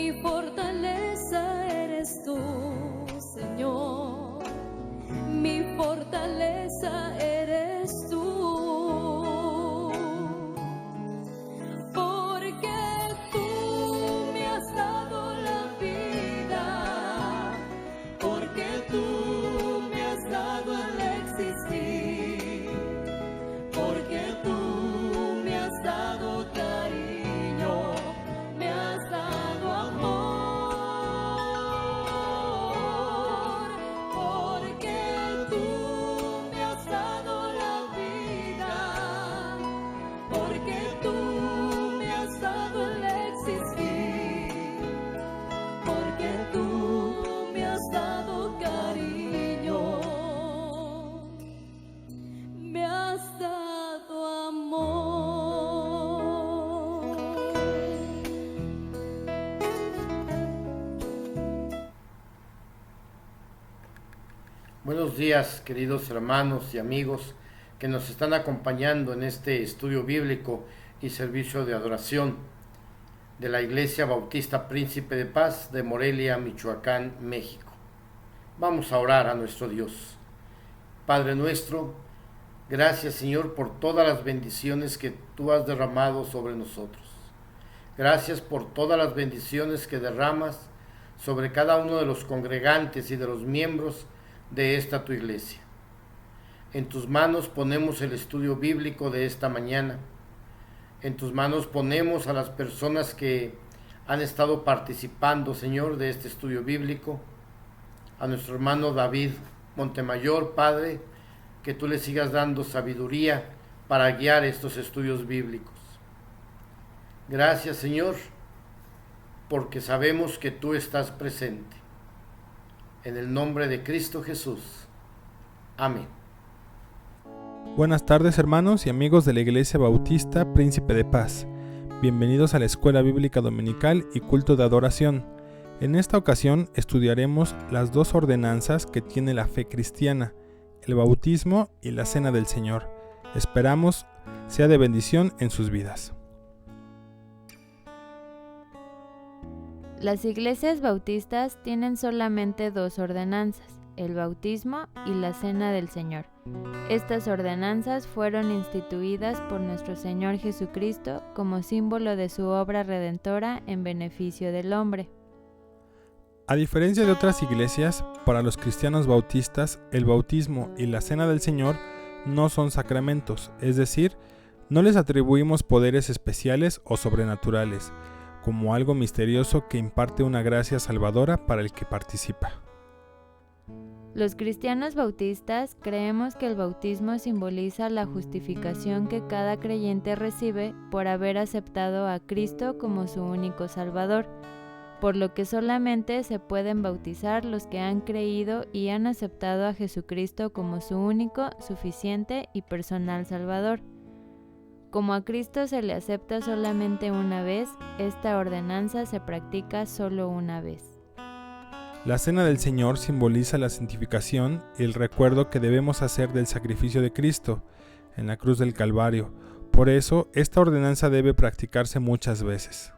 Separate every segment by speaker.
Speaker 1: Mi fortaleza eres tú, Señor. Mi fortaleza eres tú. Porque tú me has dado la vida. Porque tú me has dado el existir. Porque tú me has dado cariño. Me has dado amor, porque tú me has dado la vida, porque tú me has dado el existir, porque tú me has dado cariño, me has dado amor.
Speaker 2: Buenos días, queridos hermanos y amigos que nos están acompañando en este estudio bíblico y servicio de adoración de la Iglesia Bautista Príncipe de Paz de Morelia, Michoacán, México. Vamos a orar a nuestro Dios. Padre nuestro, gracias, Señor, por todas las bendiciones que tú has derramado sobre nosotros. Gracias por todas las bendiciones que derramas sobre cada uno de los congregantes y de los miembros de esta tu iglesia. En tus manos ponemos el estudio bíblico de esta mañana. En tus manos ponemos a las personas que han estado participando, Señor, de este estudio bíblico. A nuestro hermano David Montemayor, Padre, que tú le sigas dando sabiduría para guiar estos estudios bíblicos. Gracias, Señor, porque sabemos que tú estás presente. En el nombre de Cristo Jesús. Amén.
Speaker 3: Buenas tardes, hermanos y amigos de la Iglesia Bautista Príncipe de Paz. Bienvenidos a la Escuela Bíblica Dominical y Culto de Adoración. En esta ocasión estudiaremos las dos ordenanzas que tiene la fe cristiana, el bautismo y la Cena del Señor. Esperamos sea de bendición en sus vidas.
Speaker 4: Las iglesias bautistas tienen solamente dos ordenanzas, el bautismo y la Cena del Señor. Estas ordenanzas fueron instituidas por nuestro Señor Jesucristo como símbolo de su obra redentora en beneficio del hombre.
Speaker 3: A diferencia de otras iglesias, para los cristianos bautistas, el bautismo y la Cena del Señor no son sacramentos, es decir, no les atribuimos poderes especiales o sobrenaturales, como algo misterioso que imparte una gracia salvadora para el que participa.
Speaker 4: Los cristianos bautistas creemos que el bautismo simboliza la justificación que cada creyente recibe por haber aceptado a Cristo como su único Salvador, por lo que solamente se pueden bautizar los que han creído y han aceptado a Jesucristo como su único, suficiente y personal Salvador. Como a Cristo se le acepta solamente una vez, esta ordenanza se practica solo una vez.
Speaker 3: La Cena del Señor simboliza la santificación y el recuerdo que debemos hacer del sacrificio de Cristo en la cruz del Calvario. Por eso, esta ordenanza debe practicarse muchas veces.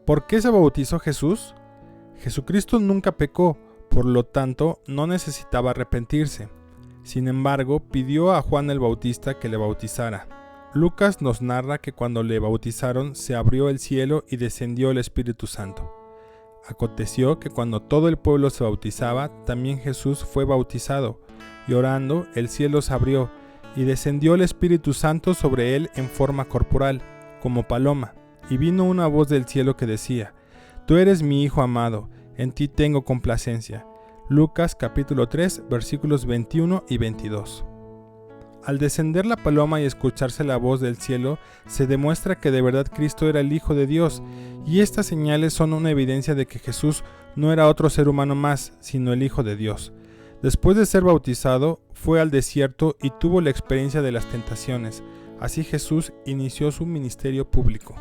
Speaker 3: ¿Por qué se bautizó Jesús? Jesucristo nunca pecó, por lo tanto, no necesitaba arrepentirse. Sin embargo, pidió a Juan el Bautista que le bautizara. Lucas nos narra que cuando le bautizaron se abrió el cielo y descendió el Espíritu Santo. Aconteció que cuando todo el pueblo se bautizaba, también Jesús fue bautizado, y orando el cielo se abrió, y descendió el Espíritu Santo sobre él en forma corporal, como paloma, y vino una voz del cielo que decía: Tú eres mi Hijo amado, en ti tengo complacencia. Lucas capítulo 3, versículos 21 y 22. Al descender la paloma y escucharse la voz del cielo, se demuestra que de verdad Cristo era el Hijo de Dios, y estas señales son una evidencia de que Jesús no era otro ser humano más, sino el Hijo de Dios. Después de ser bautizado, fue al desierto y tuvo la experiencia de las tentaciones. Así Jesús inició su ministerio público.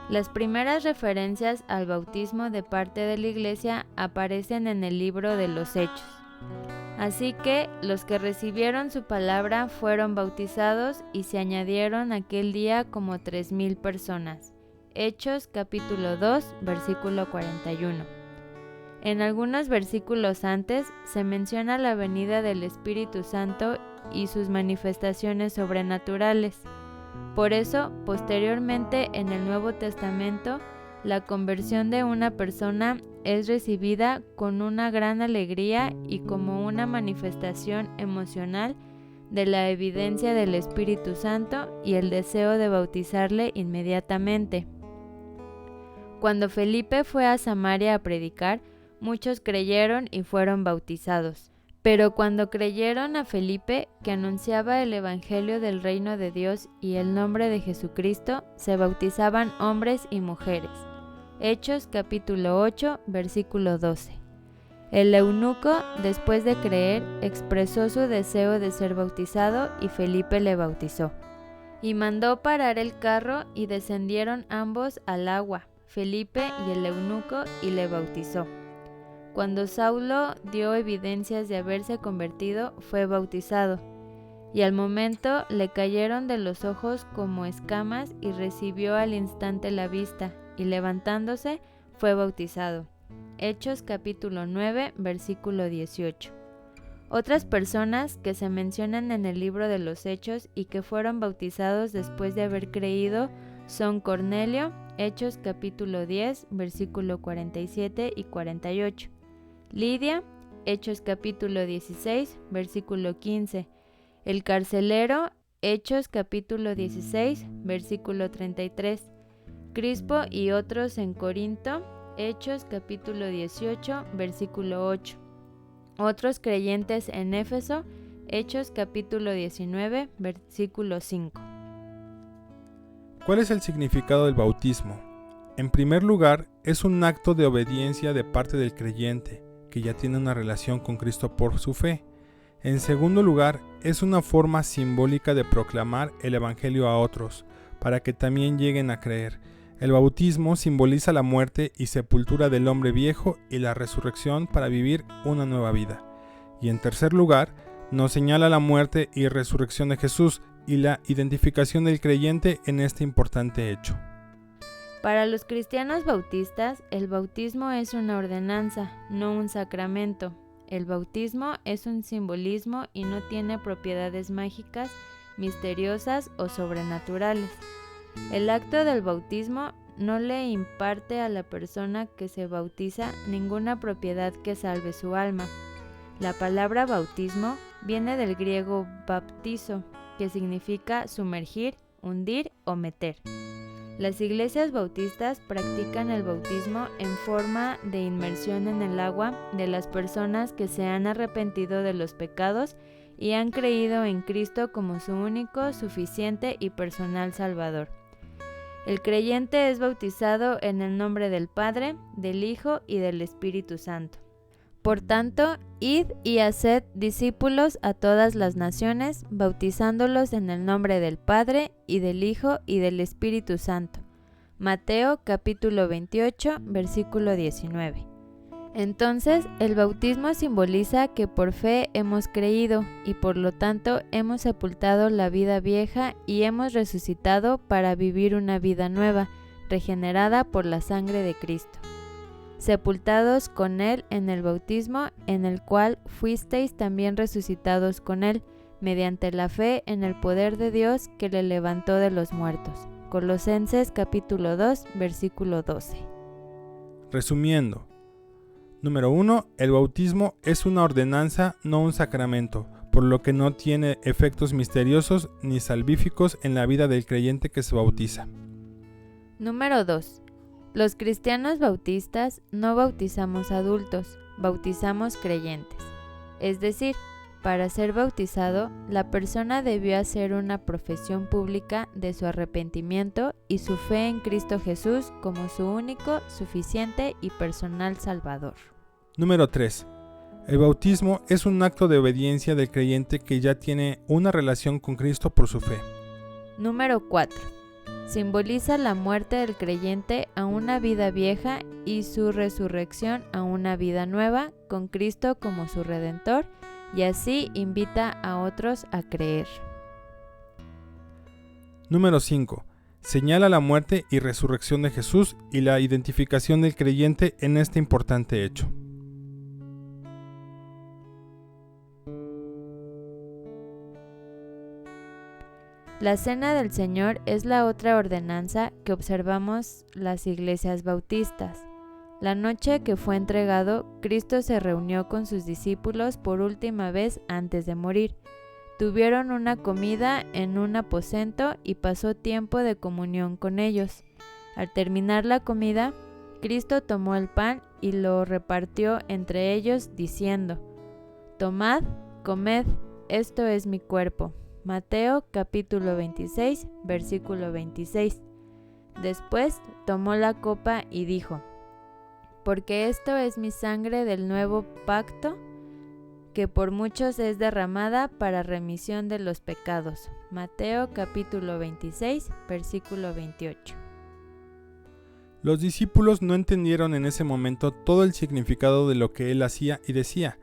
Speaker 4: Las primeras referencias al bautismo de parte de la Iglesia aparecen en el libro de los Hechos. Así que los que recibieron su palabra fueron bautizados y se añadieron aquel día como 3,000 personas. Hechos capítulo 2, versículo 41. En algunos versículos antes se menciona la venida del Espíritu Santo y sus manifestaciones sobrenaturales. Por eso, posteriormente en el Nuevo Testamento, la conversión de una persona es recibida con una gran alegría y como una manifestación emocional de la evidencia del Espíritu Santo y el deseo de bautizarle inmediatamente. Cuando Felipe fue a Samaria a predicar, muchos creyeron y fueron bautizados. Pero cuando creyeron a Felipe, que anunciaba el Evangelio del reino de Dios y el nombre de Jesucristo, se bautizaban hombres y mujeres. Hechos capítulo 8, versículo 12. El eunuco, después de creer, expresó su deseo de ser bautizado y Felipe le bautizó. Y mandó parar el carro y descendieron ambos al agua, Felipe y el eunuco, y le bautizó. Cuando Saulo dio evidencias de haberse convertido, fue bautizado, y al momento le cayeron de los ojos como escamas y recibió al instante la vista, y levantándose fue bautizado. Hechos capítulo 9, versículo 18. Otras personas que se mencionan en el libro de los Hechos y que fueron bautizados después de haber creído son Cornelio, Hechos capítulo 10, versículo 47 y 48. Lidia, Hechos capítulo 16, versículo 15. El carcelero, Hechos capítulo 16, versículo 33. Crispo y otros en Corinto, Hechos capítulo 18, versículo 8. Otros creyentes en Éfeso, Hechos capítulo 19, versículo 5.
Speaker 3: ¿Cuál es el significado del bautismo? En primer lugar, es un acto de obediencia de parte del creyente, que ya tiene una relación con Cristo por su fe. En segundo lugar, es una forma simbólica de proclamar el Evangelio a otros, para que también lleguen a creer. El bautismo simboliza la muerte y sepultura del hombre viejo y la resurrección para vivir una nueva vida. Y en tercer lugar, nos señala la muerte y resurrección de Jesús y la identificación del creyente en este importante hecho.
Speaker 4: Para los cristianos bautistas, el bautismo es una ordenanza, no un sacramento. El bautismo es un simbolismo y no tiene propiedades mágicas, misteriosas o sobrenaturales. El acto del bautismo no le imparte a la persona que se bautiza ninguna propiedad que salve su alma. La palabra bautismo viene del griego baptizo, que significa sumergir, hundir o meter. Las iglesias bautistas practican el bautismo en forma de inmersión en el agua de las personas que se han arrepentido de los pecados y han creído en Cristo como su único, suficiente y personal Salvador. El creyente es bautizado en el nombre del Padre, del Hijo y del Espíritu Santo. Por tanto, id y haced discípulos a todas las naciones, bautizándolos en el nombre del Padre, y del Hijo, y del Espíritu Santo. Mateo capítulo 28, versículo 19. Entonces, el bautismo simboliza que por fe hemos creído, y por lo tanto hemos sepultado la vida vieja y hemos resucitado para vivir una vida nueva, regenerada por la sangre de Cristo. Sepultados con Él en el bautismo, en el cual fuisteis también resucitados con Él, mediante la fe en el poder de Dios que le levantó de los muertos. Colosenses capítulo 2, versículo 12.
Speaker 3: Resumiendo. Número 1. El bautismo es una ordenanza, no un sacramento, por lo que no tiene efectos misteriosos ni salvíficos en la vida del creyente que se bautiza.
Speaker 4: Número 2. Los cristianos bautistas no bautizamos adultos, bautizamos creyentes. Es decir, para ser bautizado, la persona debió hacer una profesión pública de su arrepentimiento y su fe en Cristo Jesús como su único, suficiente y personal Salvador.
Speaker 3: Número 3. El bautismo es un acto de obediencia del creyente que ya tiene una relación con Cristo por su fe.
Speaker 4: Número 4. Simboliza la muerte del creyente a una vida vieja y su resurrección a una vida nueva, con Cristo como su Redentor y así invita a otros a creer.
Speaker 3: Número 5. Señala la muerte y resurrección de Jesús y la identificación del creyente en este importante hecho.
Speaker 4: La Cena del Señor es la otra ordenanza que observamos las iglesias bautistas. La noche que fue entregado, Cristo se reunió con sus discípulos por última vez antes de morir. Tuvieron una comida en un aposento y pasó tiempo de comunión con ellos. Al terminar la comida, Cristo tomó el pan y lo repartió entre ellos, diciendo: «Tomad, comed, esto es mi cuerpo». Mateo capítulo 26, versículo 26. Después tomó la copa y dijo: «Porque esto es mi sangre del nuevo pacto, que por muchos es derramada para remisión de los pecados». Mateo capítulo 26, versículo 28.
Speaker 3: Los discípulos no entendieron en ese momento todo el significado de lo que él hacía y decía,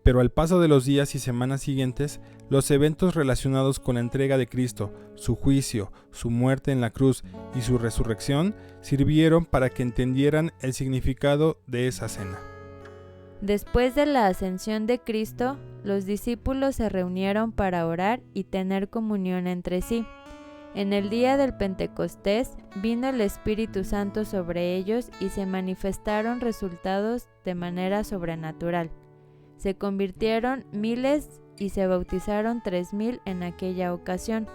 Speaker 3: pero al paso de los días y semanas siguientes, los eventos relacionados con la entrega de Cristo, su juicio, su muerte en la cruz y su resurrección sirvieron para que entendieran el significado de esa cena.
Speaker 4: Después de la ascensión de Cristo, los discípulos se reunieron para orar y tener comunión entre sí. En el día del Pentecostés vino el Espíritu Santo sobre ellos y se manifestaron resultados de manera sobrenatural. Se convirtieron miles y se bautizaron 3,000 en aquella ocasión.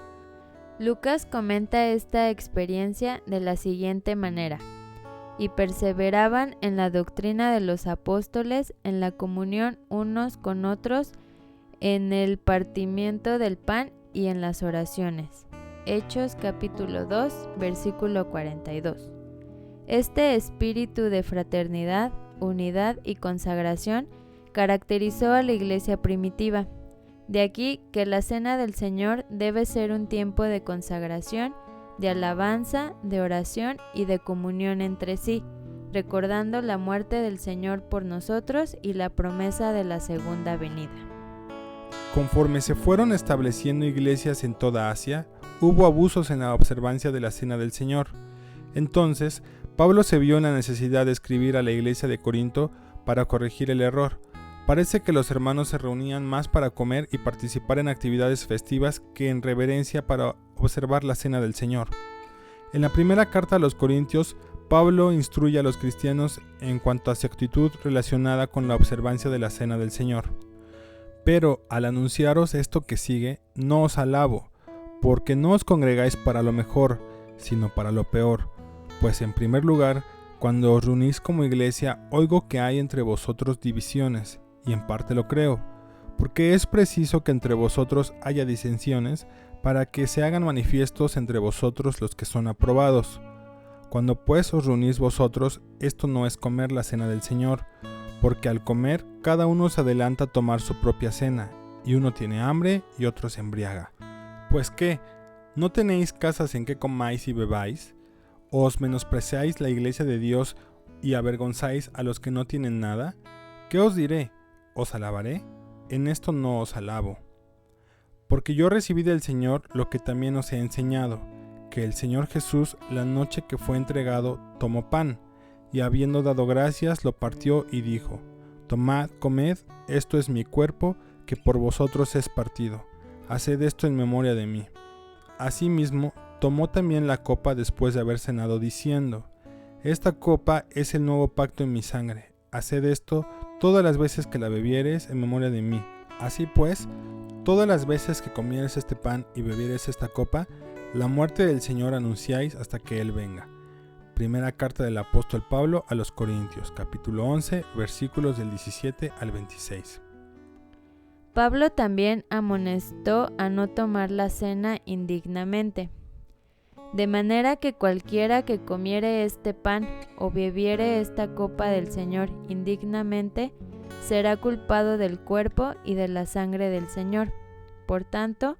Speaker 4: Lucas comenta esta experiencia de la siguiente manera: «Y perseveraban en la doctrina de los apóstoles, en la comunión unos con otros, en el partimiento del pan y en las oraciones». Hechos capítulo 2, versículo 42. Este espíritu de fraternidad, unidad y consagración caracterizó a la iglesia primitiva. De aquí que la Cena del Señor debe ser un tiempo de consagración, de alabanza, de oración y de comunión entre sí, recordando la muerte del Señor por nosotros y la promesa de la segunda venida.
Speaker 3: Conforme se fueron estableciendo iglesias en toda Asia, hubo abusos en la observancia de la Cena del Señor. Entonces, Pablo se vio en la necesidad de escribir a la iglesia de Corinto para corregir el error. Parece que los hermanos se reunían más para comer y participar en actividades festivas que en reverencia para observar la Cena del Señor. En la primera carta a los Corintios, Pablo instruye a los cristianos en cuanto a su actitud relacionada con la observancia de la Cena del Señor. Pero al anunciaros esto que sigue, no os alabo, porque no os congregáis para lo mejor, sino para lo peor. Pues en primer lugar, cuando os reunís como iglesia, oigo que hay entre vosotros divisiones, y en parte lo creo, porque es preciso que entre vosotros haya disensiones, para que se hagan manifiestos entre vosotros los que son aprobados. Cuando pues os reunís vosotros, esto no es comer la cena del Señor, porque al comer cada uno se adelanta a tomar su propia cena, y uno tiene hambre y otro se embriaga. Pues ¿qué? ¿No tenéis casas en que comáis y bebáis? ¿O os menospreciáis la iglesia de Dios y avergonzáis a los que no tienen nada? ¿Qué os diré? ¿Os alabaré? En esto no os alabo. Porque yo recibí del Señor lo que también os he enseñado, que el Señor Jesús, la noche que fue entregado, tomó pan, y habiendo dado gracias, lo partió y dijo: Tomad, comed, esto es mi cuerpo, que por vosotros es partido. Haced esto en memoria de mí. Asimismo, tomó también la copa después de haber cenado, diciendo: Esta copa es el nuevo pacto en mi sangre. Haced esto todas las veces que la bebiereis en memoria de mí. Así pues, todas las veces que comiereis este pan y bebiereis esta copa, la muerte del Señor anunciáis hasta que Él venga. Primera carta del apóstol Pablo a los Corintios, capítulo 11, versículos del 17 al 26.
Speaker 4: Pablo también amonestó a no tomar la cena indignamente. De manera que cualquiera que comiere este pan o bebiere esta copa del Señor indignamente, será culpado del cuerpo y de la sangre del Señor. Por tanto,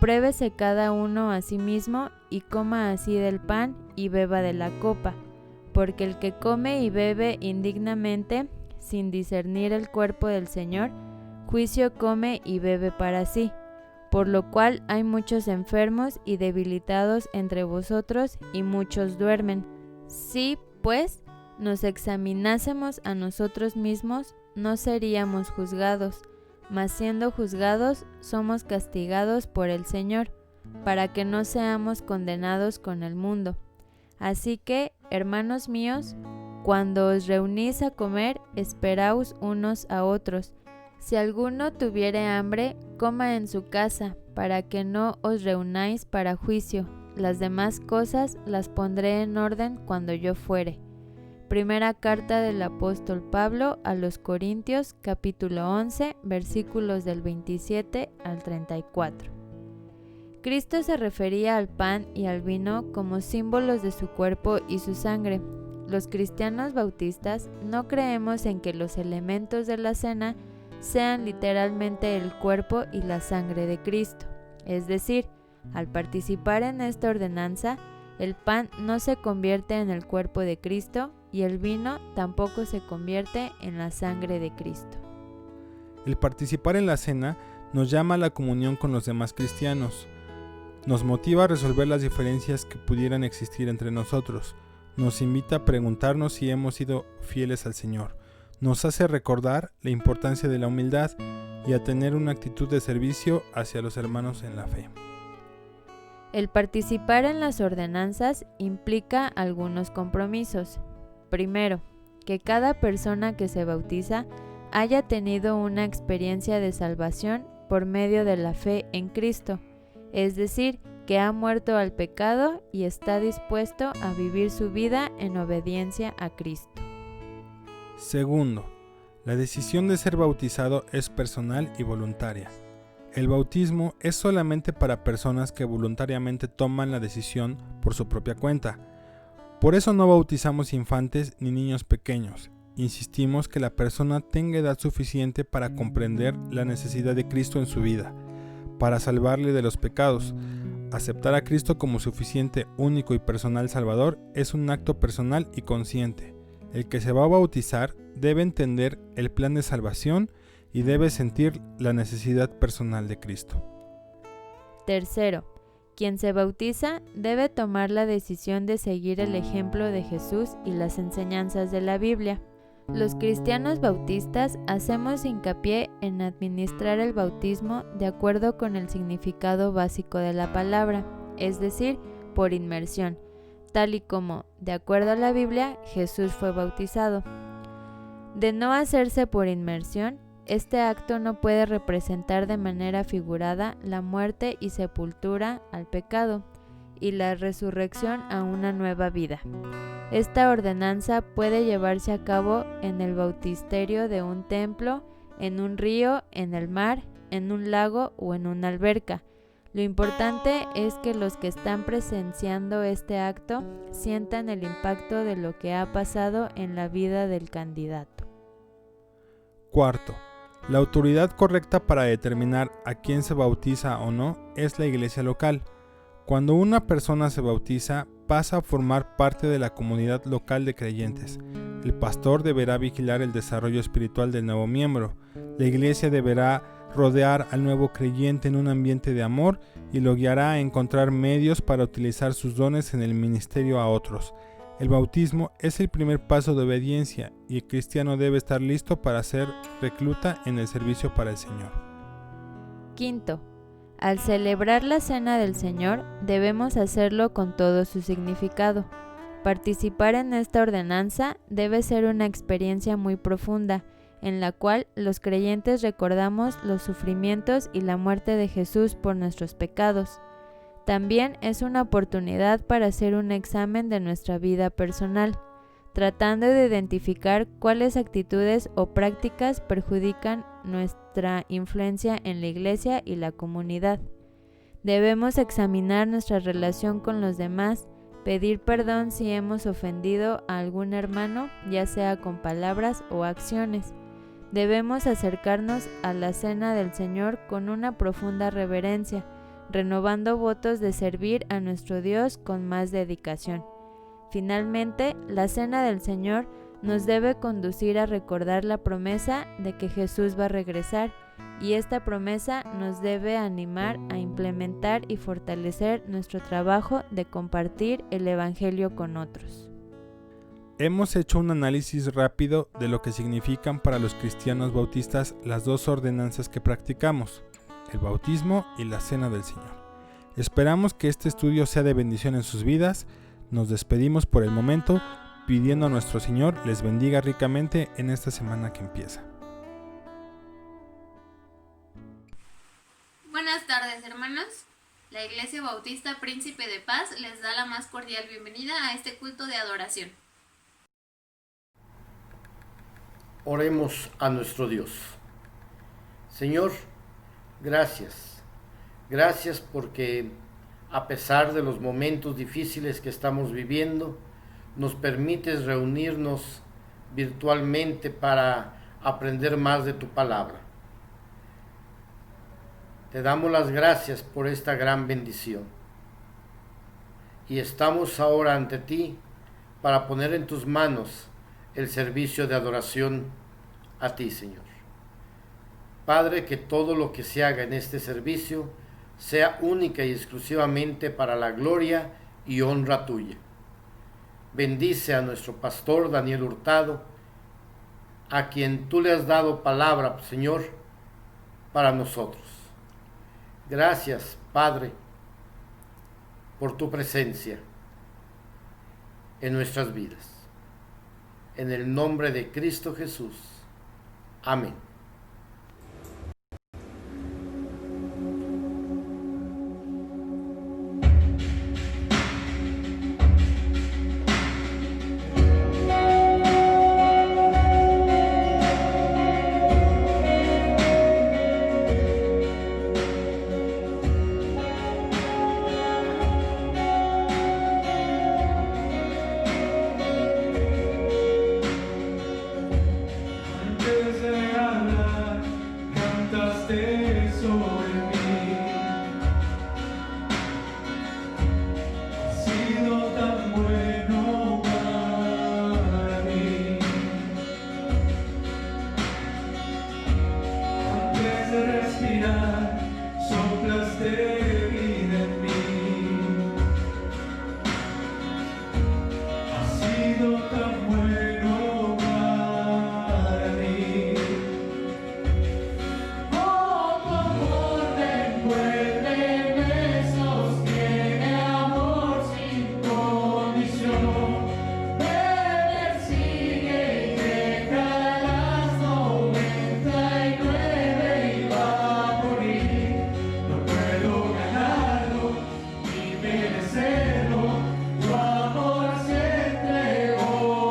Speaker 4: pruébese cada uno a sí mismo y coma así del pan y beba de la copa, porque el que come y bebe indignamente, sin discernir el cuerpo del Señor, juicio come y bebe para sí, por lo cual hay muchos enfermos y debilitados entre vosotros, y muchos duermen. Si, pues, nos examinásemos a nosotros mismos, no seríamos juzgados, mas siendo juzgados, somos castigados por el Señor, para que no seamos condenados con el mundo. Así que, hermanos míos, cuando os reunís a comer, esperaos unos a otros. Si alguno tuviere hambre, coma en su casa, para que no os reunáis para juicio. Las demás cosas las pondré en orden cuando yo fuere. Primera carta del apóstol Pablo a los Corintios, capítulo 11, versículos del 27 al 34. Cristo se refería al pan y al vino como símbolos de su cuerpo y su sangre. Los cristianos bautistas no creemos en que los elementos de la cena sean literalmente el cuerpo y la sangre de Cristo. Es decir, al participar en esta ordenanza, el pan no se convierte en el cuerpo de Cristo y el vino tampoco se convierte en la sangre de Cristo.
Speaker 3: El participar en la cena nos llama a la comunión con los demás cristianos. Nos motiva a resolver las diferencias que pudieran existir entre nosotros. Nos invita a preguntarnos si hemos sido fieles al Señor. Nos hace recordar la importancia de la humildad y a tener una actitud de servicio hacia los hermanos en la fe.
Speaker 4: El participar en las ordenanzas implica algunos compromisos. Primero, que cada persona que se bautiza haya tenido una experiencia de salvación por medio de la fe en Cristo, es decir, que ha muerto al pecado y está dispuesto a vivir su vida en obediencia a Cristo.
Speaker 3: Segundo, la decisión de ser bautizado es personal y voluntaria. El bautismo es solamente para personas que voluntariamente toman la decisión por su propia cuenta. Por eso no bautizamos infantes ni niños pequeños. Insistimos que la persona tenga edad suficiente para comprender la necesidad de Cristo en su vida, para salvarle de los pecados. Aceptar a Cristo como suficiente, único y personal Salvador es un acto personal y consciente. El que se va a bautizar debe entender el plan de salvación y debe sentir la necesidad personal de Cristo.
Speaker 4: Tercero, quien se bautiza debe tomar la decisión de seguir el ejemplo de Jesús y las enseñanzas de la Biblia. Los cristianos bautistas hacemos hincapié en administrar el bautismo de acuerdo con el significado básico de la palabra, es decir, por inmersión, tal y como, de acuerdo a la Biblia, Jesús fue bautizado. De no hacerse por inmersión, este acto no puede representar de manera figurada la muerte y sepultura al pecado y la resurrección a una nueva vida. Esta ordenanza puede llevarse a cabo en el bautisterio de un templo, en un río, en el mar, en un lago o en una alberca. Lo importante es que los que están presenciando este acto sientan el impacto de lo que ha pasado en la vida del candidato.
Speaker 3: Cuarto, la autoridad correcta para determinar a quién se bautiza o no es la iglesia local. Cuando una persona se bautiza, pasa a formar parte de la comunidad local de creyentes. El pastor deberá vigilar el desarrollo espiritual del nuevo miembro. La iglesia deberá rodear al nuevo creyente en un ambiente de amor y lo guiará a encontrar medios para utilizar sus dones en el ministerio a otros. El bautismo es el primer paso de obediencia y el cristiano debe estar listo para ser recluta en el servicio para el Señor.
Speaker 4: Quinto, al celebrar la Cena del Señor, debemos hacerlo con todo su significado. Participar en esta ordenanza debe ser una experiencia muy profunda, en la cual los creyentes recordamos los sufrimientos y la muerte de Jesús por nuestros pecados. También es una oportunidad para hacer un examen de nuestra vida personal, tratando de identificar cuáles actitudes o prácticas perjudican nuestra influencia en la iglesia y la comunidad. Debemos examinar nuestra relación con los demás, pedir perdón si hemos ofendido a algún hermano, ya sea con palabras o acciones. Debemos acercarnos a la Cena del Señor con una profunda reverencia, renovando votos de servir a nuestro Dios con más dedicación. Finalmente, la Cena del Señor nos debe conducir a recordar la promesa de que Jesús va a regresar y esta promesa nos debe animar a implementar y fortalecer nuestro trabajo de compartir el Evangelio con otros.
Speaker 3: Hemos hecho un análisis rápido de lo que significan para los cristianos bautistas las dos ordenanzas que practicamos, el bautismo y la Cena del Señor. Esperamos que este estudio sea de bendición en sus vidas. Nos despedimos por el momento, pidiendo a nuestro Señor les bendiga ricamente en esta semana que empieza.
Speaker 5: Buenas tardes, hermanos. La Iglesia Bautista Príncipe de Paz les da la más cordial bienvenida a este culto de adoración.
Speaker 2: Oremos a nuestro Dios. Señor, gracias. Gracias porque a pesar de los momentos difíciles que estamos viviendo, nos permites reunirnos virtualmente para aprender más de tu palabra. Te damos las gracias por esta gran bendición. Y estamos ahora ante ti para poner en tus manos el servicio de adoración a ti, Señor. Padre, que todo lo que se haga en este servicio sea única y exclusivamente para la gloria y honra tuya. Bendice a nuestro pastor Daniel Hurtado, a quien tú le has dado palabra, Señor, para nosotros. Gracias, Padre, por tu presencia en nuestras vidas. En el nombre de Cristo Jesús. Amén.
Speaker 6: Tu amor se entregó.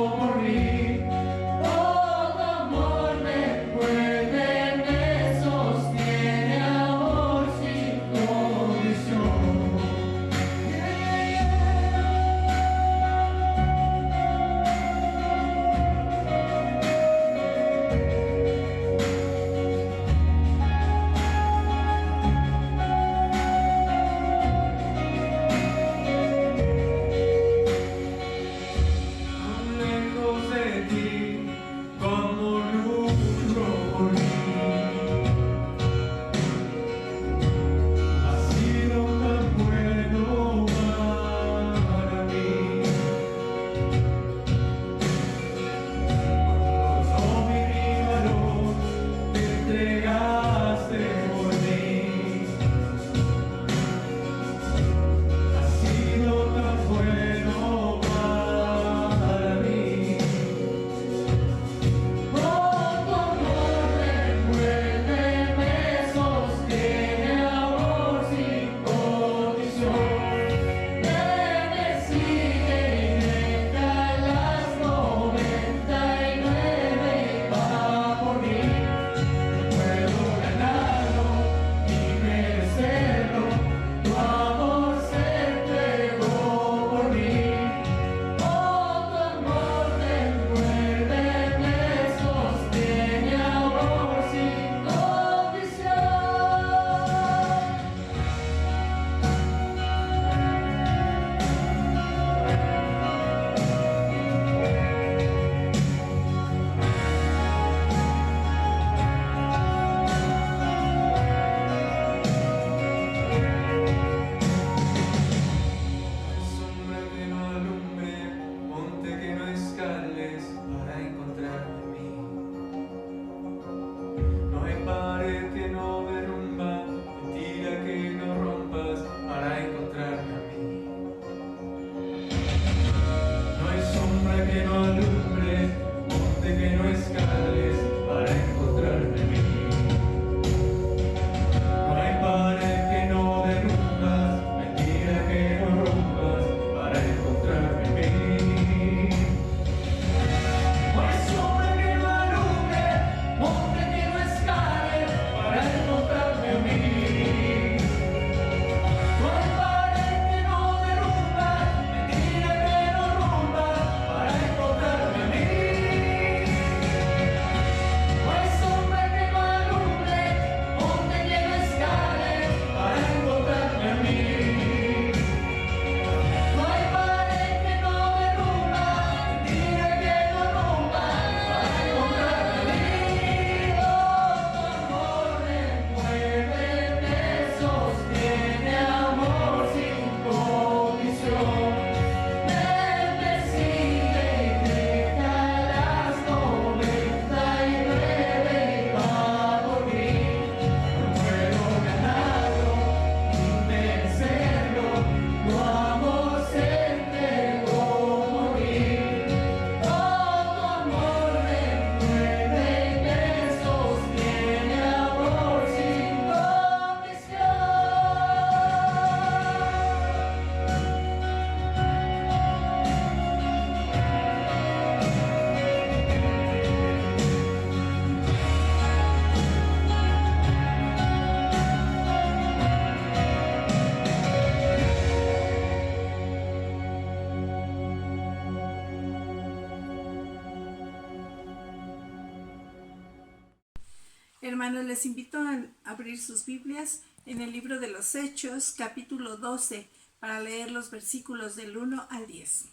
Speaker 6: Hermanos, les invito a abrir sus Biblias en el libro de los Hechos, capítulo 12, para leer los versículos del 1 al 10.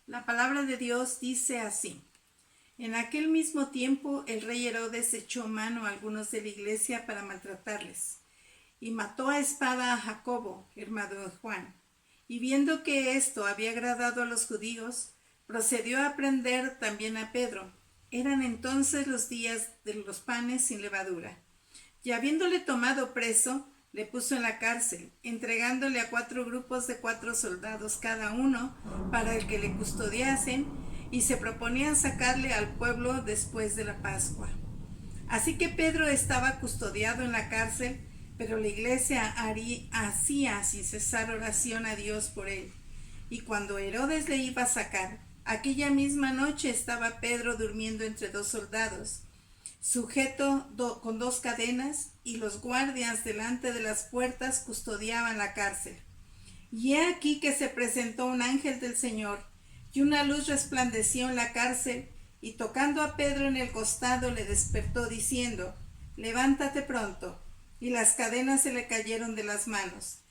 Speaker 6: La palabra de Dios dice así: En aquel mismo tiempo el rey Herodes echó mano a algunos de la iglesia para maltratarles, y mató a espada a Jacobo, hermano de Juan. Y viendo que esto había agradado a los judíos, procedió a prender también a Pedro. Eran entonces los días de los panes sin levadura. Y habiéndole tomado preso, le puso en la cárcel, entregándole a 4 grupos de 4 soldados cada uno para el que le custodiasen, y se proponían sacarle al pueblo después de la Pascua. Así que Pedro estaba custodiado en la cárcel, pero la iglesia hacía sin cesar oración a Dios por él. Y cuando Herodes le iba a sacar, aquella misma noche estaba Pedro durmiendo entre 2 soldados, sujeto con 2 cadenas, y los guardias delante de las puertas custodiaban la cárcel. Y he aquí que se presentó un ángel del Señor, y una luz resplandeció en la cárcel, y tocando a Pedro en el costado le despertó diciendo: Levántate pronto. Y las cadenas se le cayeron de las manos.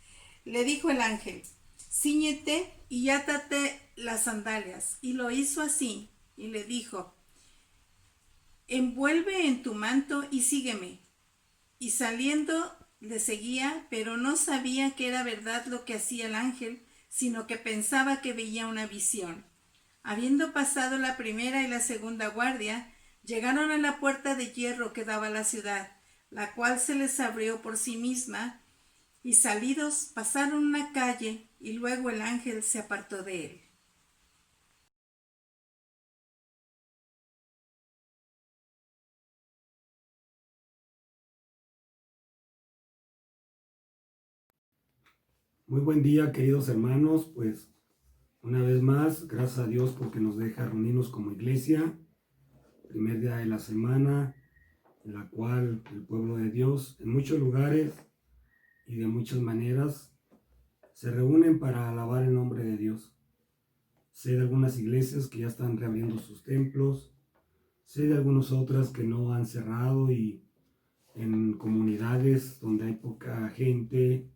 Speaker 6: Le dijo el ángel: Cíñete y átate las sandalias. Y lo hizo así, y le dijo: Envuelve en tu manto y sígueme. Y saliendo le seguía, pero no sabía que era verdad lo que hacía el ángel, sino que pensaba que veía una visión. Habiendo pasado la primera y la segunda guardia, llegaron a la puerta de hierro que daba a la ciudad, la cual se les abrió por sí misma, y salidos pasaron una calle, y luego el ángel se apartó de él.
Speaker 7: Muy buen día, queridos hermanos. Pues una vez más, gracias a Dios porque nos deja reunirnos como iglesia, primer día de la semana, en la cual el pueblo de Dios en muchos lugares y de muchas maneras se reúnen para alabar el nombre de Dios. Sé de algunas iglesias que ya están reabriendo sus templos, sé de algunas otras que no han cerrado, y en comunidades donde hay poca gente,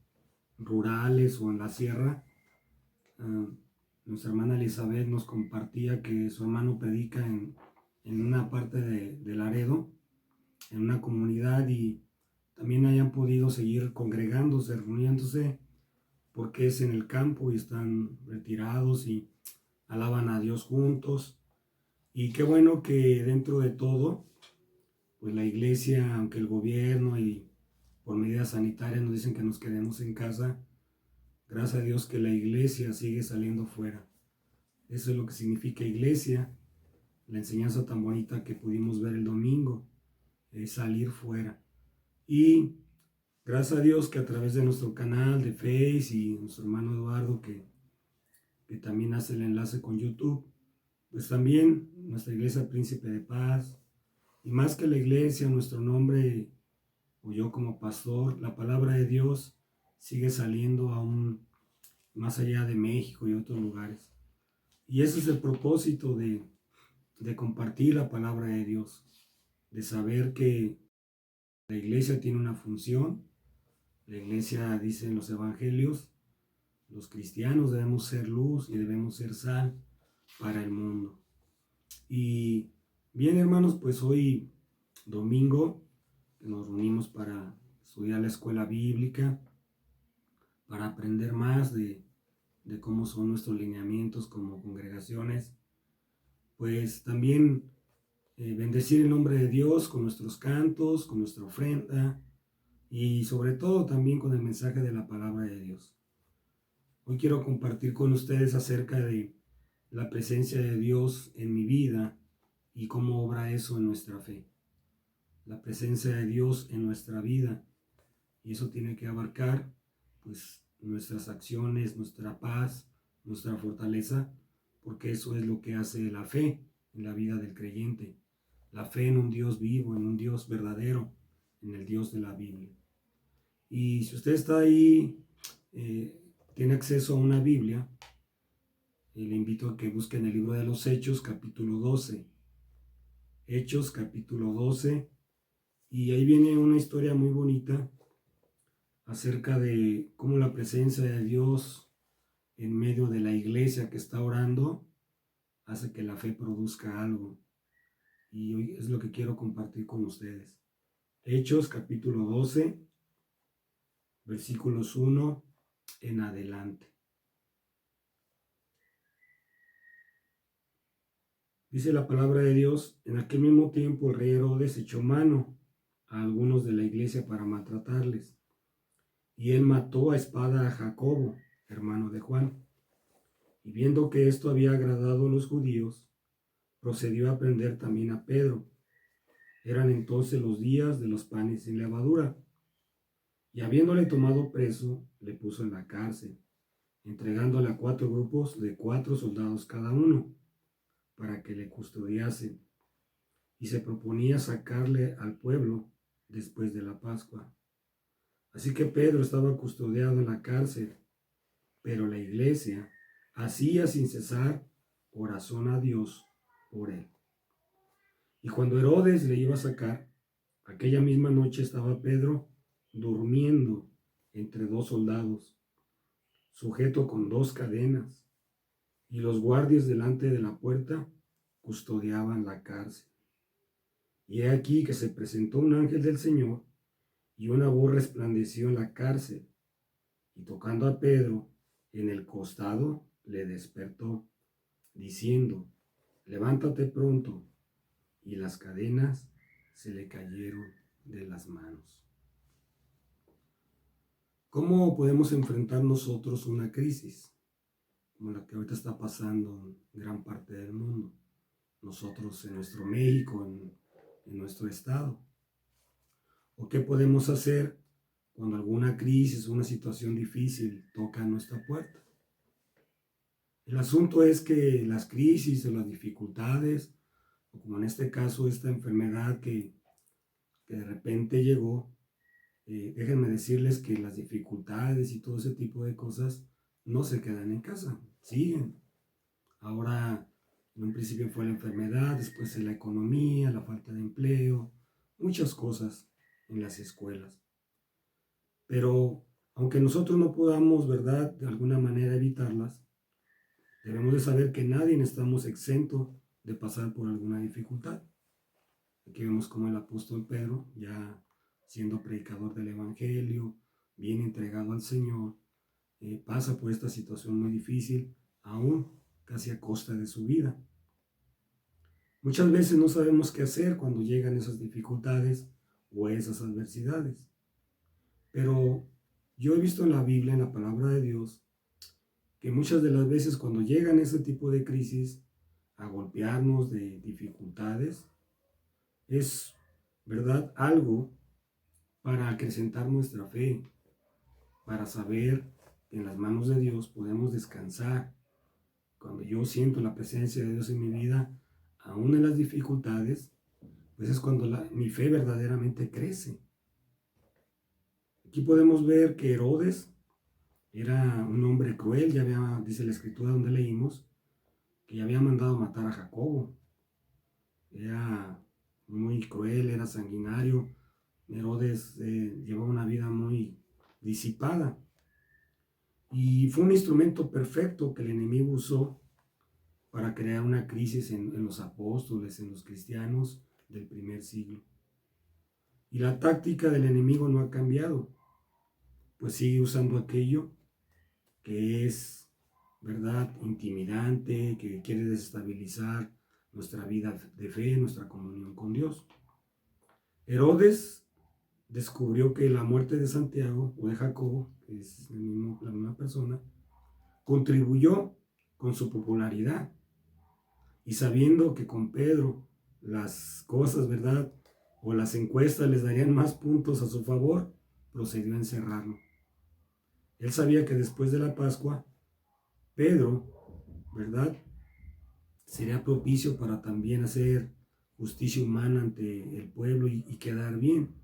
Speaker 7: rurales o en la sierra. Nuestra hermana Elizabeth nos compartía que su hermano predica en una parte de Laredo, en una comunidad, y también hayan podido seguir congregándose, reuniéndose, porque es en el campo y están retirados y alaban a Dios juntos. Y qué bueno que dentro de todo, pues la iglesia, aunque el gobierno y por medidas sanitarias nos dicen que nos quedemos en casa, gracias a Dios que la iglesia sigue saliendo fuera. Eso es lo que significa iglesia, la enseñanza tan bonita que pudimos ver el domingo, es salir fuera. Y gracias a Dios que a través de nuestro canal de Face y nuestro hermano Eduardo, que también hace el enlace con YouTube, pues también nuestra iglesia Príncipe de Paz, y más que la iglesia, nuestro nombre, o yo como pastor, la palabra de Dios sigue saliendo aún más allá de México y otros lugares. Y ese es el propósito de compartir la palabra de Dios, de saber que la iglesia tiene una función. La iglesia, dice en los evangelios, los cristianos debemos ser luz y debemos ser sal para el mundo. Y bien, hermanos, pues hoy domingo nos reunimos para estudiar la escuela bíblica, para aprender más de cómo son nuestros lineamientos como congregaciones. Pues también bendecir el nombre de Dios con nuestros cantos, con nuestra ofrenda, y sobre todo también con el mensaje de la palabra de Dios. Hoy quiero compartir con ustedes acerca de la presencia de Dios en mi vida y cómo obra eso en nuestra fe. La presencia de Dios en nuestra vida, y eso tiene que abarcar pues nuestras acciones, nuestra paz, nuestra fortaleza, porque eso es lo que hace la fe en la vida del creyente. La fe en un Dios vivo, en un Dios verdadero, en el Dios de la Biblia. Y si usted está ahí, tiene acceso a una Biblia, le invito a que busque en el libro de los Hechos, capítulo 12. Hechos, capítulo 12. Y ahí viene una historia muy bonita acerca de cómo la presencia de Dios en medio de la iglesia que está orando hace que la fe produzca algo. Y hoy es lo que quiero compartir con ustedes. Hechos capítulo 12, versículos 1 en adelante. Dice la palabra de Dios: en aquel mismo tiempo el rey Herodes echó mano a algunos de la iglesia para maltratarles. Y él mató a espada a Jacobo, hermano de Juan. Y viendo que esto había agradado a los judíos, procedió a prender también a Pedro. Eran entonces los días de los panes sin levadura. Y habiéndole tomado preso, le puso en la cárcel, entregándole a 4 grupos de 4 soldados cada uno, para que le custodiasen. Y se proponía sacarle al pueblo después de la Pascua. Así que Pedro estaba custodiado en la cárcel, pero la iglesia hacía sin cesar oración a Dios por él. Y cuando Herodes le iba a sacar, aquella misma noche estaba Pedro durmiendo entre 2 soldados, sujeto con 2 cadenas, y los guardias delante de la puerta custodiaban la cárcel. Y he aquí que se presentó un ángel del Señor, y una voz resplandeció en la cárcel, y tocando a Pedro en el costado, le despertó, diciendo: levántate pronto. Y las cadenas se le cayeron de las manos. ¿Cómo podemos enfrentar nosotros una crisis como la que ahorita está pasando en gran parte del mundo? Nosotros en nuestro México, en nuestro estado. ¿O qué podemos hacer cuando alguna crisis o una situación difícil toca a nuestra puerta? El asunto es que las crisis o las dificultades, o como en este caso esta enfermedad que de repente llegó, déjenme decirles que las dificultades y todo ese tipo de cosas no se quedan en casa, siguen. Ahora, en un principio fue la enfermedad, después la economía, la falta de empleo, muchas cosas en las escuelas. Pero aunque nosotros no podamos, ¿verdad?, de alguna manera evitarlas, debemos de saber que nadie estamos exento de pasar por alguna dificultad. Aquí vemos como el apóstol Pedro, ya siendo predicador del Evangelio, bien entregado al Señor, pasa por esta situación muy difícil, aún casi a costa de su vida. Muchas veces no sabemos qué hacer cuando llegan esas dificultades o esas adversidades. Pero yo he visto en la Biblia, en la palabra de Dios, que muchas de las veces cuando llegan ese tipo de crisis a golpearnos, de dificultades, es, ¿verdad?, algo para acrecentar nuestra fe, para saber que en las manos de Dios podemos descansar. Cuando yo siento la presencia de Dios en mi vida, aún en las dificultades, pues es cuando mi fe verdaderamente crece. Aquí podemos ver que Herodes era un hombre cruel, dice la escritura donde leímos, que ya había mandado matar a Jacobo. Era muy cruel, era sanguinario. Herodes llevaba una vida muy disipada. Y fue un instrumento perfecto que el enemigo usó para crear una crisis en los apóstoles, en los cristianos del primer siglo. Y la táctica del enemigo no ha cambiado, pues sigue usando aquello que es, ¿verdad?, intimidante, que quiere desestabilizar nuestra vida de fe, nuestra comunión con Dios. Herodes descubrió que la muerte de Santiago o de Jacobo, que es la misma persona, contribuyó con su popularidad. Y sabiendo que con Pedro las cosas, ¿verdad?, o las encuestas les darían más puntos a su favor, procedió a encerrarlo. Él sabía que después de la Pascua, Pedro, ¿verdad?, sería propicio para también hacer justicia humana ante el pueblo y quedar bien.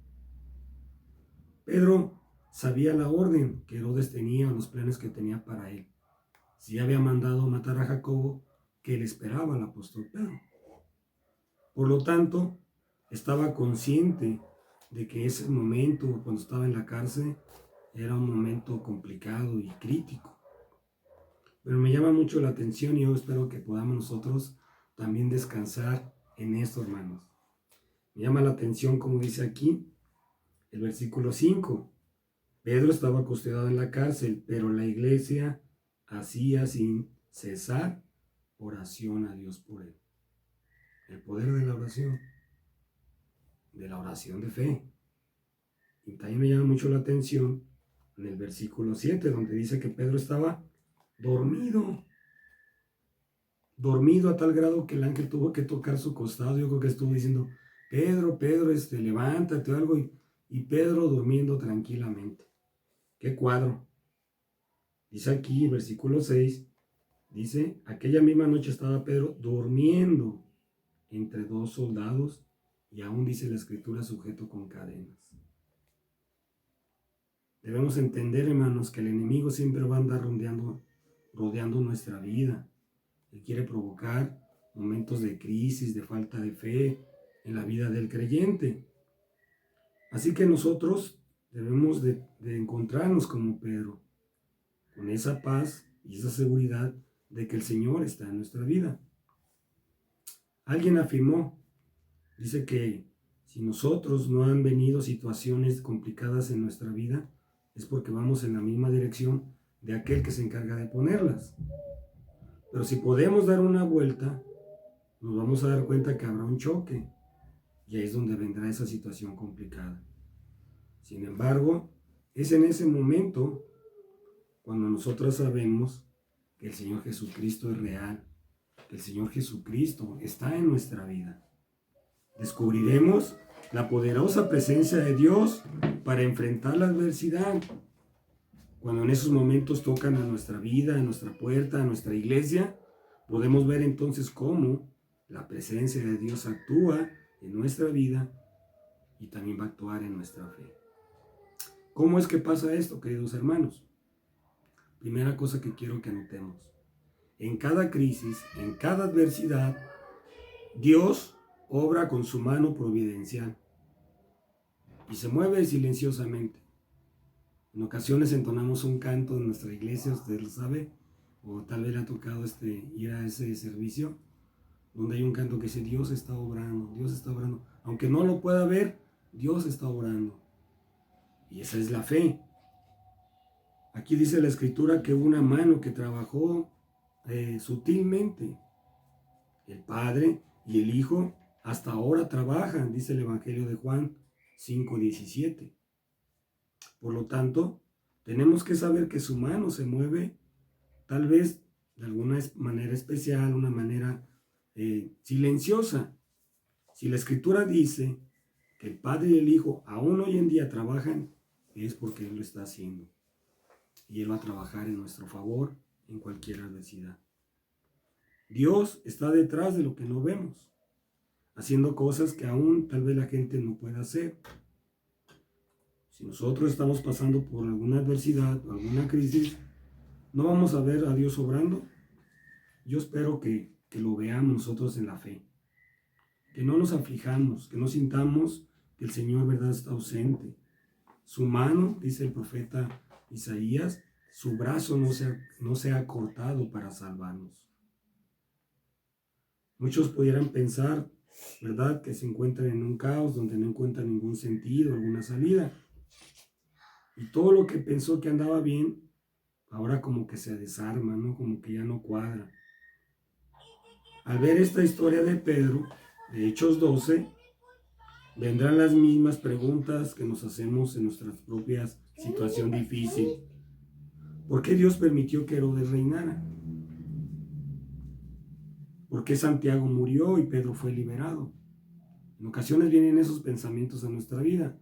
Speaker 7: Pedro sabía la orden que Herodes tenía, los planes que tenía para él. Si había mandado matar a Jacobo, que le esperaba al apóstol Pedro. Por lo tanto, estaba consciente de que ese momento, cuando estaba en la cárcel, era un momento complicado y crítico. Pero me llama mucho la atención y yo espero que podamos nosotros también descansar en esto, hermanos. Me llama la atención, como dice aquí, el versículo 5. Pedro estaba custodiado en la cárcel, pero la iglesia hacía sin cesar oración a Dios por él. El poder de la oración de fe. Y también me llama mucho la atención en el versículo 7, donde dice que Pedro estaba dormido a tal grado que el ángel tuvo que tocar su costado. Yo creo que estuvo diciendo, Pedro, levántate o algo, y Pedro durmiendo tranquilamente. ¿Qué cuadro? Dice aquí, versículo 6, dice, aquella misma noche estaba Pedro durmiendo entre dos soldados, y aún dice la escritura, sujeto con cadenas. Debemos entender, hermanos, que el enemigo siempre va a andar rodeando nuestra vida. Él quiere provocar momentos de crisis, de falta de fe en la vida del creyente. Así que nosotros debemos de encontrarnos como Pedro, con esa paz y esa seguridad de que el Señor está en nuestra vida. Alguien afirmó, dice que si nosotros no han venido situaciones complicadas en nuestra vida, es porque vamos en la misma dirección de aquel que se encarga de ponerlas. Pero si podemos dar una vuelta, nos vamos a dar cuenta que habrá un choque, y ahí es donde vendrá esa situación complicada. Sin embargo, es en ese momento cuando nosotros sabemos que el Señor Jesucristo es real, que el Señor Jesucristo está en nuestra vida. Descubriremos la poderosa presencia de Dios para enfrentar la adversidad. Cuando en esos momentos tocan a nuestra vida, a nuestra puerta, a nuestra iglesia, podemos ver entonces cómo la presencia de Dios actúa en nuestra vida y también va a actuar en nuestra fe. ¿Cómo es que pasa esto, queridos hermanos? Primera cosa que quiero que notemos. En cada crisis, en cada adversidad, Dios obra con su mano providencial y se mueve silenciosamente. En ocasiones entonamos un canto en nuestra iglesia, usted lo sabe, o tal vez le ha tocado ir a ese servicio, donde hay un canto que dice, Dios está obrando, aunque no lo pueda ver, Dios está obrando. Y esa es la fe. Aquí dice la escritura que hubo una mano que trabajó sutilmente. El Padre y el Hijo hasta ahora trabajan, dice el Evangelio de Juan 5:17. Por lo tanto, tenemos que saber que su mano se mueve tal vez de alguna manera especial, una manera silenciosa. Si la escritura dice que el Padre y el Hijo aún hoy en día trabajan, es porque Él lo está haciendo. Y Él va a trabajar en nuestro favor en cualquier adversidad. Dios está detrás de lo que no vemos, haciendo cosas que aún tal vez la gente no pueda hacer. Si nosotros estamos pasando por alguna adversidad o alguna crisis, ¿no vamos a ver a Dios obrando? Yo espero que lo veamos nosotros en la fe. Que no nos aflijamos, que no sintamos que el Señor, ¿verdad?, está ausente. Su mano, dice el profeta Isaías, su brazo no se ha cortado para salvarnos. Muchos pudieran pensar, ¿verdad?, que se encuentran en un caos donde no encuentran ningún sentido, alguna salida. Y todo lo que pensó que andaba bien, ahora como que se desarma, ¿no? Como que ya no cuadra. Al ver esta historia de Pedro, de Hechos 12, vendrán las mismas preguntas que nos hacemos en nuestra propia situación difícil. ¿Por qué Dios permitió que Herodes reinara? ¿Por qué Santiago murió y Pedro fue liberado? En ocasiones vienen esos pensamientos a nuestra vida,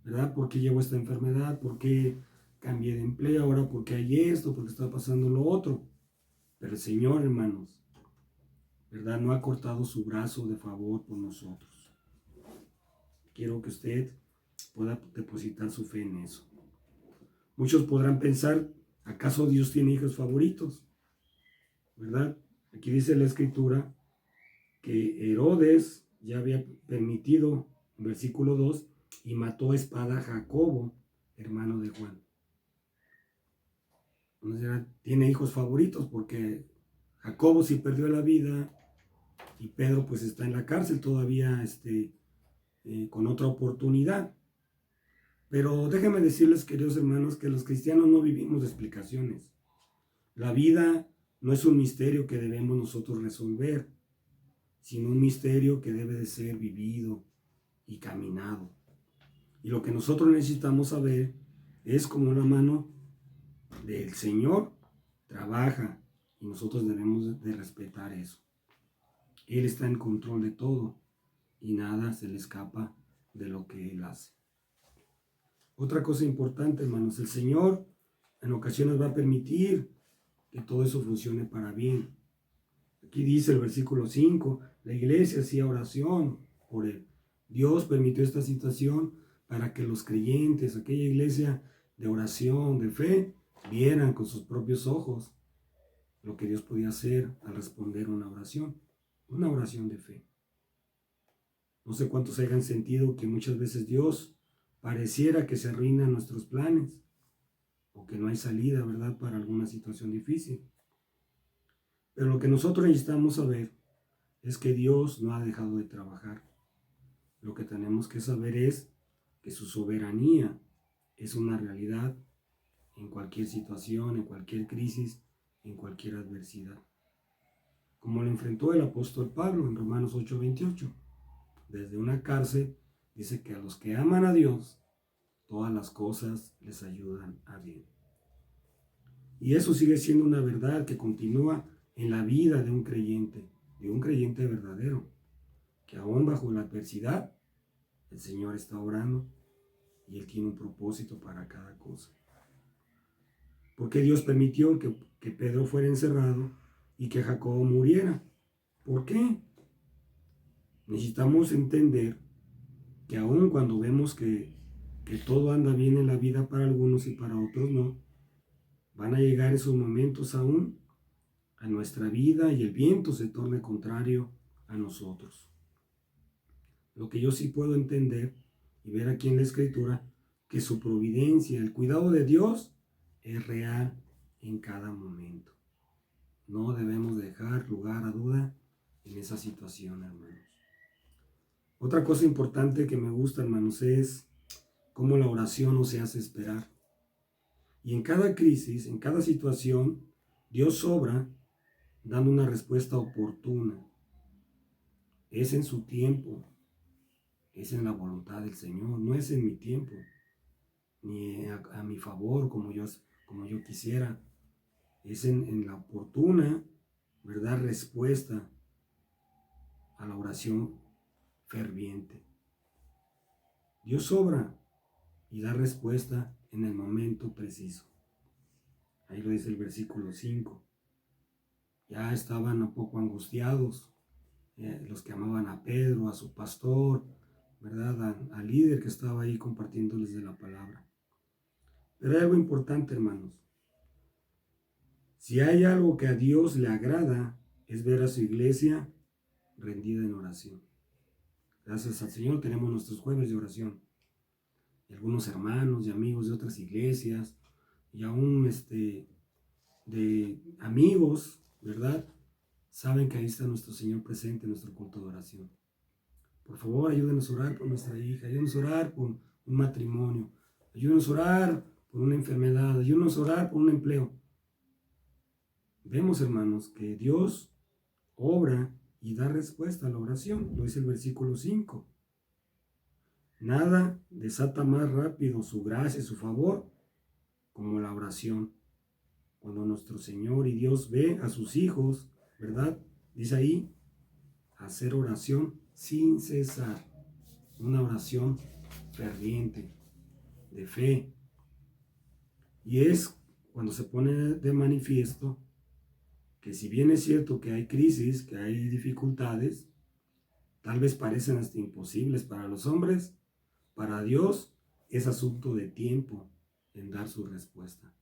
Speaker 7: ¿verdad? ¿Por qué llegó esta enfermedad? ¿Por qué cambié de empleo? Ahora, ¿por qué hay esto? ¿Por qué está pasando lo otro? Pero el Señor, hermanos, ¿verdad?, no ha cortado su brazo de favor por nosotros. Quiero que usted pueda depositar su fe en eso. Muchos podrán pensar, ¿acaso Dios tiene hijos favoritos? ¿Verdad? Aquí dice la escritura que Herodes ya había permitido, en versículo 2, y mató a espada a Jacobo, hermano de Juan. Entonces tiene hijos favoritos porque Jacobo sí perdió la vida y Pedro pues está en la cárcel todavía con otra oportunidad. Pero déjenme decirles, queridos hermanos, que los cristianos no vivimos de explicaciones. La vida no es un misterio que debemos nosotros resolver, sino un misterio que debe de ser vivido y caminado. Y lo que nosotros necesitamos saber es cómo la mano del Señor trabaja y nosotros debemos de respetar eso. Él está en control de todo y nada se le escapa de lo que Él hace. Otra cosa importante, hermanos, el Señor en ocasiones va a permitir que todo eso funcione para bien. Aquí dice el versículo 5, la iglesia hacía oración por Él. Dios permitió esta situación para que los creyentes, aquella iglesia de oración, de fe, vieran con sus propios ojos lo que Dios podía hacer al responder una oración de fe. No sé cuántos hayan sentido que muchas veces Dios pareciera que se arruinan nuestros planes o que no hay salida, ¿verdad?, para alguna situación difícil. Pero lo que nosotros necesitamos saber es que Dios no ha dejado de trabajar. Lo que tenemos que saber es que su soberanía es una realidad en cualquier situación, en cualquier crisis, en cualquier adversidad. Como lo enfrentó el apóstol Pablo en Romanos 8:28. Desde una cárcel dice que a los que aman a Dios, todas las cosas les ayudan a bien. Y eso sigue siendo una verdad que continúa en la vida de un creyente verdadero, que aún bajo la adversidad, el Señor está obrando y Él tiene un propósito para cada cosa. ¿Por qué Dios permitió que Pedro fuera encerrado y que Jacobo muriera? ¿Por qué? Necesitamos entender que aun cuando vemos que todo anda bien en la vida para algunos y para otros no, van a llegar esos momentos aún a nuestra vida y el viento se torne contrario a nosotros. Lo que yo sí puedo entender y ver aquí en la Escritura, que su providencia, el cuidado de Dios es real en cada momento. No debemos dejar lugar a duda en esa situación, hermanos. Otra cosa importante que me gusta, hermanos, es cómo la oración nos hace esperar. Y en cada crisis, en cada situación, Dios obra dando una respuesta oportuna. Es en su tiempo, es en la voluntad del Señor, no es en mi tiempo, ni a mi favor como yo quisiera. Es en la oportuna, ¿verdad?, respuesta a la oración ferviente. Dios obra y da respuesta en el momento preciso. Ahí lo dice el versículo 5. Ya estaban un poco angustiados los que amaban a Pedro, a su pastor, ¿verdad?, al líder que estaba ahí compartiéndoles de la palabra. Pero hay algo importante, hermanos. Si hay algo que a Dios le agrada, es ver a su iglesia rendida en oración. Gracias al Señor tenemos nuestros jueves de oración. Y algunos hermanos y amigos de otras iglesias, y aún de amigos, ¿verdad?, saben que ahí está nuestro Señor presente en nuestro culto de oración. Por favor, ayúdenos a orar por nuestra hija, ayúdenos a orar por un matrimonio, ayúdenos a orar por una enfermedad, ayúdenos a orar por un empleo. Vemos, hermanos, que Dios obra y da respuesta a la oración. Lo dice el versículo 5. Nada desata más rápido su gracia y su favor como la oración. Cuando nuestro Señor y Dios ve a sus hijos, ¿verdad?, dice ahí, hacer oración sin cesar. Una oración ferviente, de fe. Y es cuando se pone de manifiesto que si bien es cierto que hay crisis, que hay dificultades, tal vez parecen hasta imposibles para los hombres, para Dios es asunto de tiempo en dar su respuesta.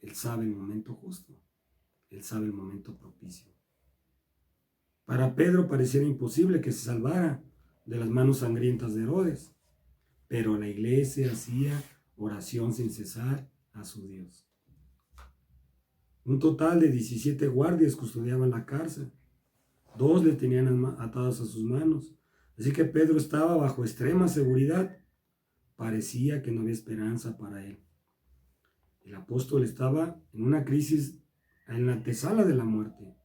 Speaker 7: Él sabe el momento justo, Él sabe el momento propicio. Para Pedro pareciera imposible que se salvara de las manos sangrientas de Herodes, pero la iglesia hacía oración sin cesar a su Dios. Un total de 17 guardias custodiaban la cárcel. 2 le tenían atadas a sus manos. Así que Pedro estaba bajo extrema seguridad. Parecía que no había esperanza para él. El apóstol estaba en una crisis en la antesala de la muerte.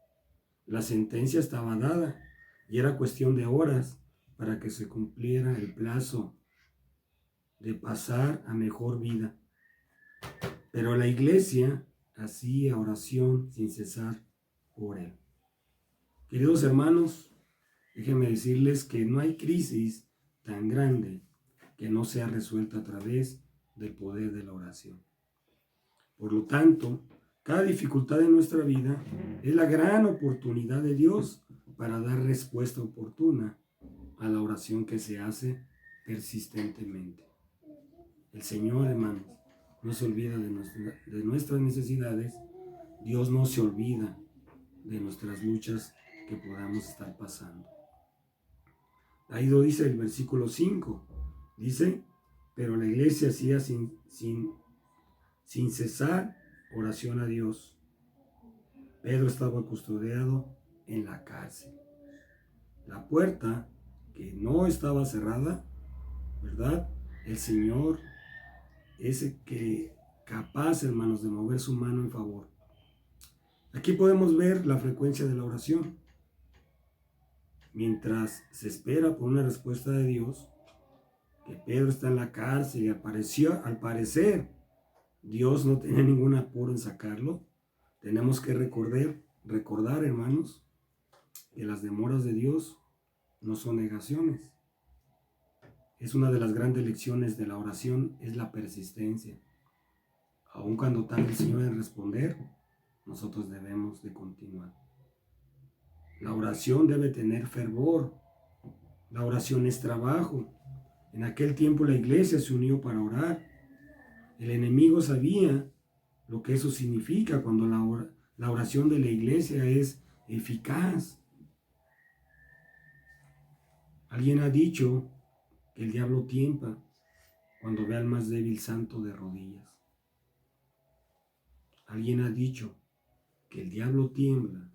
Speaker 7: La sentencia estaba dada y era cuestión de horas para que se cumpliera el plazo de pasar a mejor vida. Pero la iglesia hacía oración sin cesar por él. Queridos hermanos, déjenme decirles que no hay crisis tan grande que no sea resuelta a través del poder de la oración. Por lo tanto, cada dificultad de nuestra vida es la gran oportunidad de Dios para dar respuesta oportuna a la oración que se hace persistentemente. El Señor, hermanos, no se olvida de nuestras necesidades. Dios no se olvida de nuestras luchas que podamos estar pasando. Ahí lo dice el versículo 5. Dice, pero la iglesia hacía sin cesar oración a Dios. Pedro estaba custodiado en la cárcel. La puerta, que no estaba cerrada, ¿verdad? El Señor es que capaz, hermanos, de mover su mano en favor. Aquí podemos ver la frecuencia de la oración. Mientras se espera por una respuesta de Dios, que Pedro está en la cárcel y al parecer Dios no tenía ningún apuro en sacarlo. Tenemos que recordar, hermanos, que las demoras de Dios no son negaciones. Es una de las grandes lecciones de la oración, es la persistencia. Aun cuando tarde el Señor en responder, nosotros debemos de continuar. La oración debe tener fervor. La oración es trabajo. En aquel tiempo la iglesia se unió para orar. El enemigo sabía lo que eso significa cuando la oración de la iglesia es eficaz. Alguien ha dicho que el diablo tiembla cuando ve al más débil santo de rodillas. Alguien ha dicho que el diablo tiembla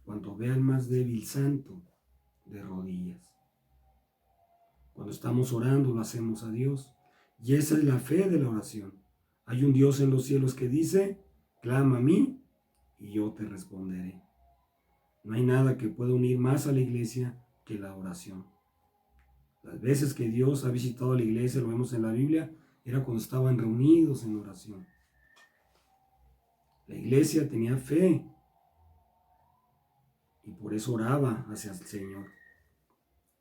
Speaker 7: cuando ve al más débil santo de rodillas. Cuando estamos orando lo hacemos a Dios. Y esa es la fe de la oración. Hay un Dios en los cielos que dice, clama a mí y yo te responderé. No hay nada que pueda unir más a la iglesia que la oración. Las veces que Dios ha visitado a la iglesia, lo vemos en la Biblia, era cuando estaban reunidos en oración. La iglesia tenía fe y por eso oraba hacia el Señor.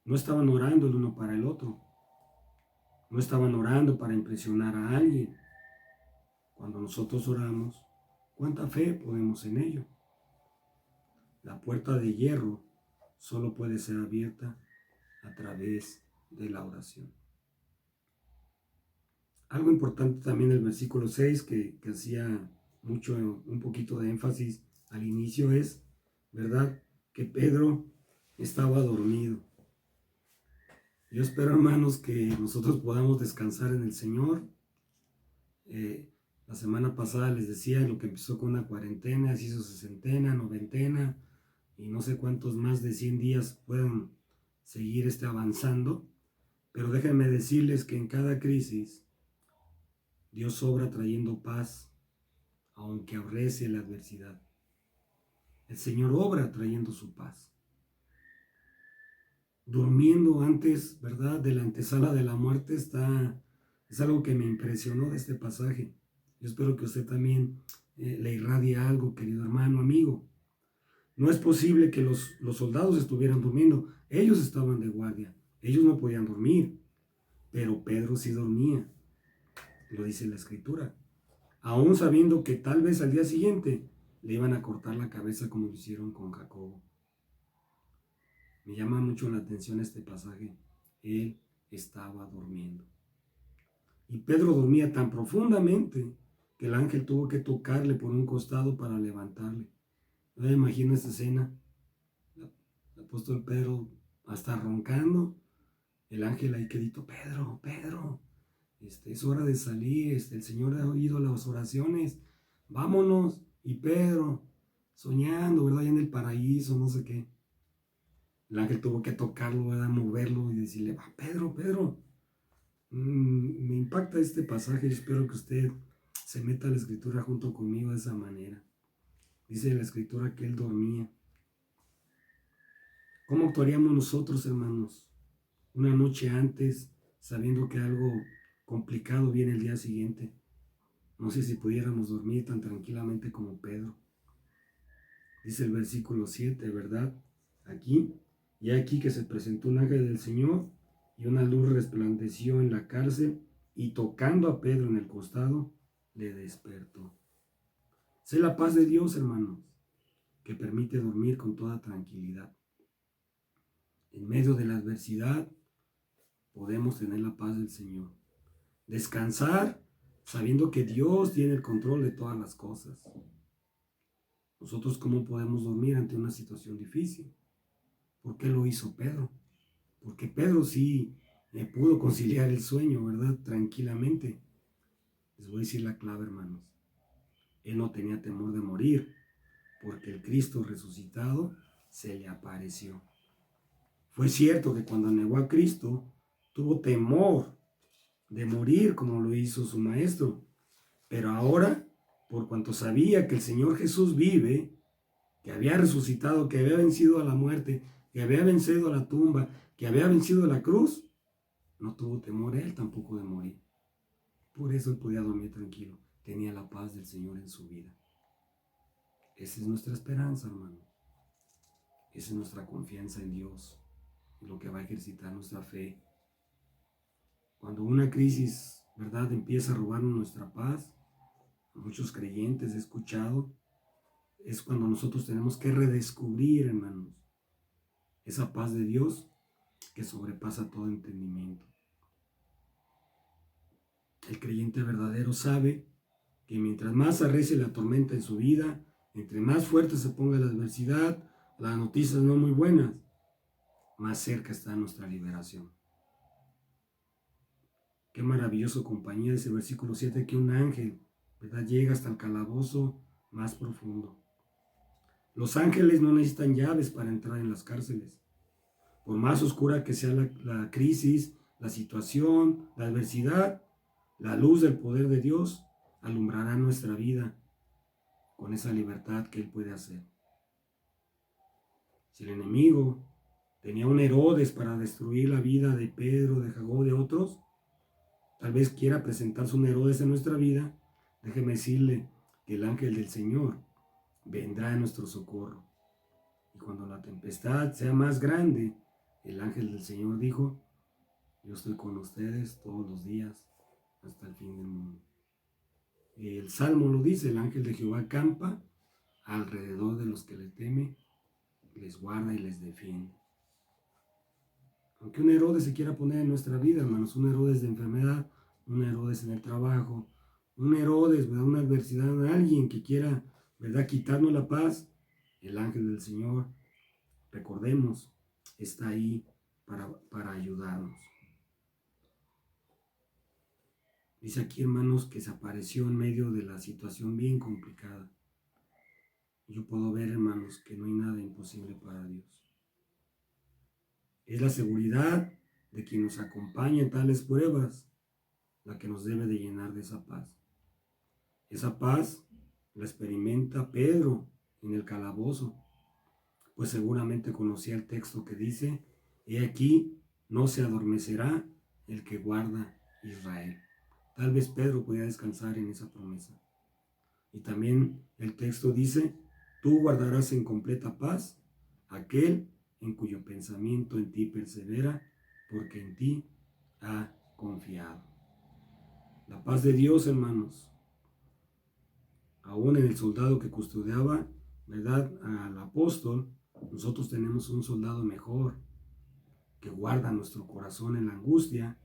Speaker 7: No estaban orando el uno para el otro. No estaban orando para impresionar a alguien. Cuando nosotros oramos, ¿cuánta fe ponemos en ello? La puerta de hierro solo puede ser abierta a través de la oración. Algo importante también el versículo 6 que hacía un poquito de énfasis al inicio es, ¿verdad?, que Pedro estaba dormido. Yo espero, hermanos, que nosotros podamos descansar en el Señor. La semana pasada les decía lo que empezó con una cuarentena, se hizo 60, 90 y no sé cuántos más de 100 días puedan seguir avanzando. Pero déjenme decirles que en cada crisis Dios obra trayendo paz, aunque aborrece la adversidad. El Señor obra trayendo su paz. Durmiendo antes, ¿verdad?, de la antesala de la muerte es algo que me impresionó de este pasaje. Yo espero que usted también le irradie algo, querido hermano, amigo. No es posible que los soldados estuvieran durmiendo. Ellos estaban de guardia. Ellos no podían dormir. Pero Pedro sí dormía. Lo dice la Escritura. Aún sabiendo que tal vez al día siguiente le iban a cortar la cabeza como lo hicieron con Jacobo. Me llama mucho la atención este pasaje. Él estaba durmiendo. Y Pedro dormía tan profundamente que el ángel tuvo que tocarle por un costado para levantarle. Yo me imagino esta escena. El apóstol Pedro hasta roncando. El ángel ahí quedito, Pedro, Pedro, es hora de salir, el Señor ha oído las oraciones, vámonos. Y Pedro, soñando, ¿verdad? Allá en el paraíso, no sé qué. El ángel tuvo que tocarlo, ¿verdad? Moverlo y decirle, va, Pedro, Pedro. Me impacta este pasaje y espero que usted se meta a la escritura junto conmigo de esa manera. Dice la escritura que él dormía. ¿Cómo actuaríamos nosotros, hermanos? Una noche antes, sabiendo que algo complicado viene el día siguiente. No sé si pudiéramos dormir tan tranquilamente como Pedro. Dice el versículo 7, ¿verdad? Aquí, y aquí que se presentó un ángel del Señor y una luz resplandeció en la cárcel y tocando a Pedro en el costado, le despertó. Sé la paz de Dios, hermanos, que permite dormir con toda tranquilidad. En medio de la adversidad podemos tener la paz del Señor. Descansar sabiendo que Dios tiene el control de todas las cosas. Nosotros, ¿cómo podemos dormir ante una situación difícil? ¿Por qué lo hizo Pedro? Porque Pedro sí pudo conciliar el sueño, ¿verdad? Tranquilamente. Les voy a decir la clave, hermanos. Él no tenía temor de morir, porque el Cristo resucitado se le apareció. Fue cierto que cuando negó a Cristo, tuvo temor de morir como lo hizo su maestro. Pero ahora, por cuanto sabía que el Señor Jesús vive, que había resucitado, que había vencido a la muerte, que había vencido a la tumba, que había vencido a la cruz, no tuvo temor él tampoco de morir. Por eso él podía dormir tranquilo. Tenía la paz del Señor en su vida. Esa es nuestra esperanza, hermano. Esa es nuestra confianza en Dios, en lo que va a ejercitar nuestra fe. Cuando una crisis, ¿verdad?, empieza a robarnos nuestra paz, muchos creyentes he escuchado, es cuando nosotros tenemos que redescubrir, hermanos, esa paz de Dios que sobrepasa todo entendimiento. El creyente verdadero sabe que mientras más arrecie la tormenta en su vida, entre más fuerte se ponga la adversidad, las noticias no muy buenas, más cerca está nuestra liberación. Qué maravilloso, compañía, ese versículo 7, que un ángel, ¿verdad?, llega hasta el calabozo más profundo. Los ángeles no necesitan llaves para entrar en las cárceles. Por más oscura que sea la crisis, la situación, la adversidad, la luz del poder de Dios alumbrará nuestra vida con esa libertad que Él puede hacer. Si el enemigo tenía un Herodes para destruir la vida de Pedro, de Jacob, de otros, tal vez quiera presentarse un Herodes en nuestra vida. Déjeme decirle que el ángel del Señor vendrá en nuestro socorro. Y cuando la tempestad sea más grande, el ángel del Señor dijo, yo estoy con ustedes todos los días hasta el fin del mundo. El Salmo lo dice, el ángel de Jehová acampa alrededor de los que le temen, les guarda y les defiende. Aunque un Herodes se quiera poner en nuestra vida, hermanos, un Herodes de enfermedad, un Herodes en el trabajo, un Herodes, ¿verdad?, una adversidad, alguien que quiera, ¿verdad?, quitarnos la paz, el ángel del Señor, recordemos, está ahí para ayudarnos. Dice aquí, hermanos, que se apareció en medio de la situación bien complicada. Yo puedo ver, hermanos, que no hay nada imposible para Dios. Es la seguridad de quien nos acompaña en tales pruebas la que nos debe de llenar de esa paz. Esa paz la experimenta Pedro en el calabozo, pues seguramente conocía el texto que dice, he aquí, no se adormecerá el que guarda Israel. Tal vez Pedro podía descansar en esa promesa. Y también el texto dice, tú guardarás en completa paz aquel en cuyo pensamiento en ti persevera, porque en ti ha confiado. La paz de Dios, hermanos, aún en el soldado que custodiaba, ¿verdad?, al apóstol, nosotros tenemos un soldado mejor que guarda nuestro corazón en la angustia,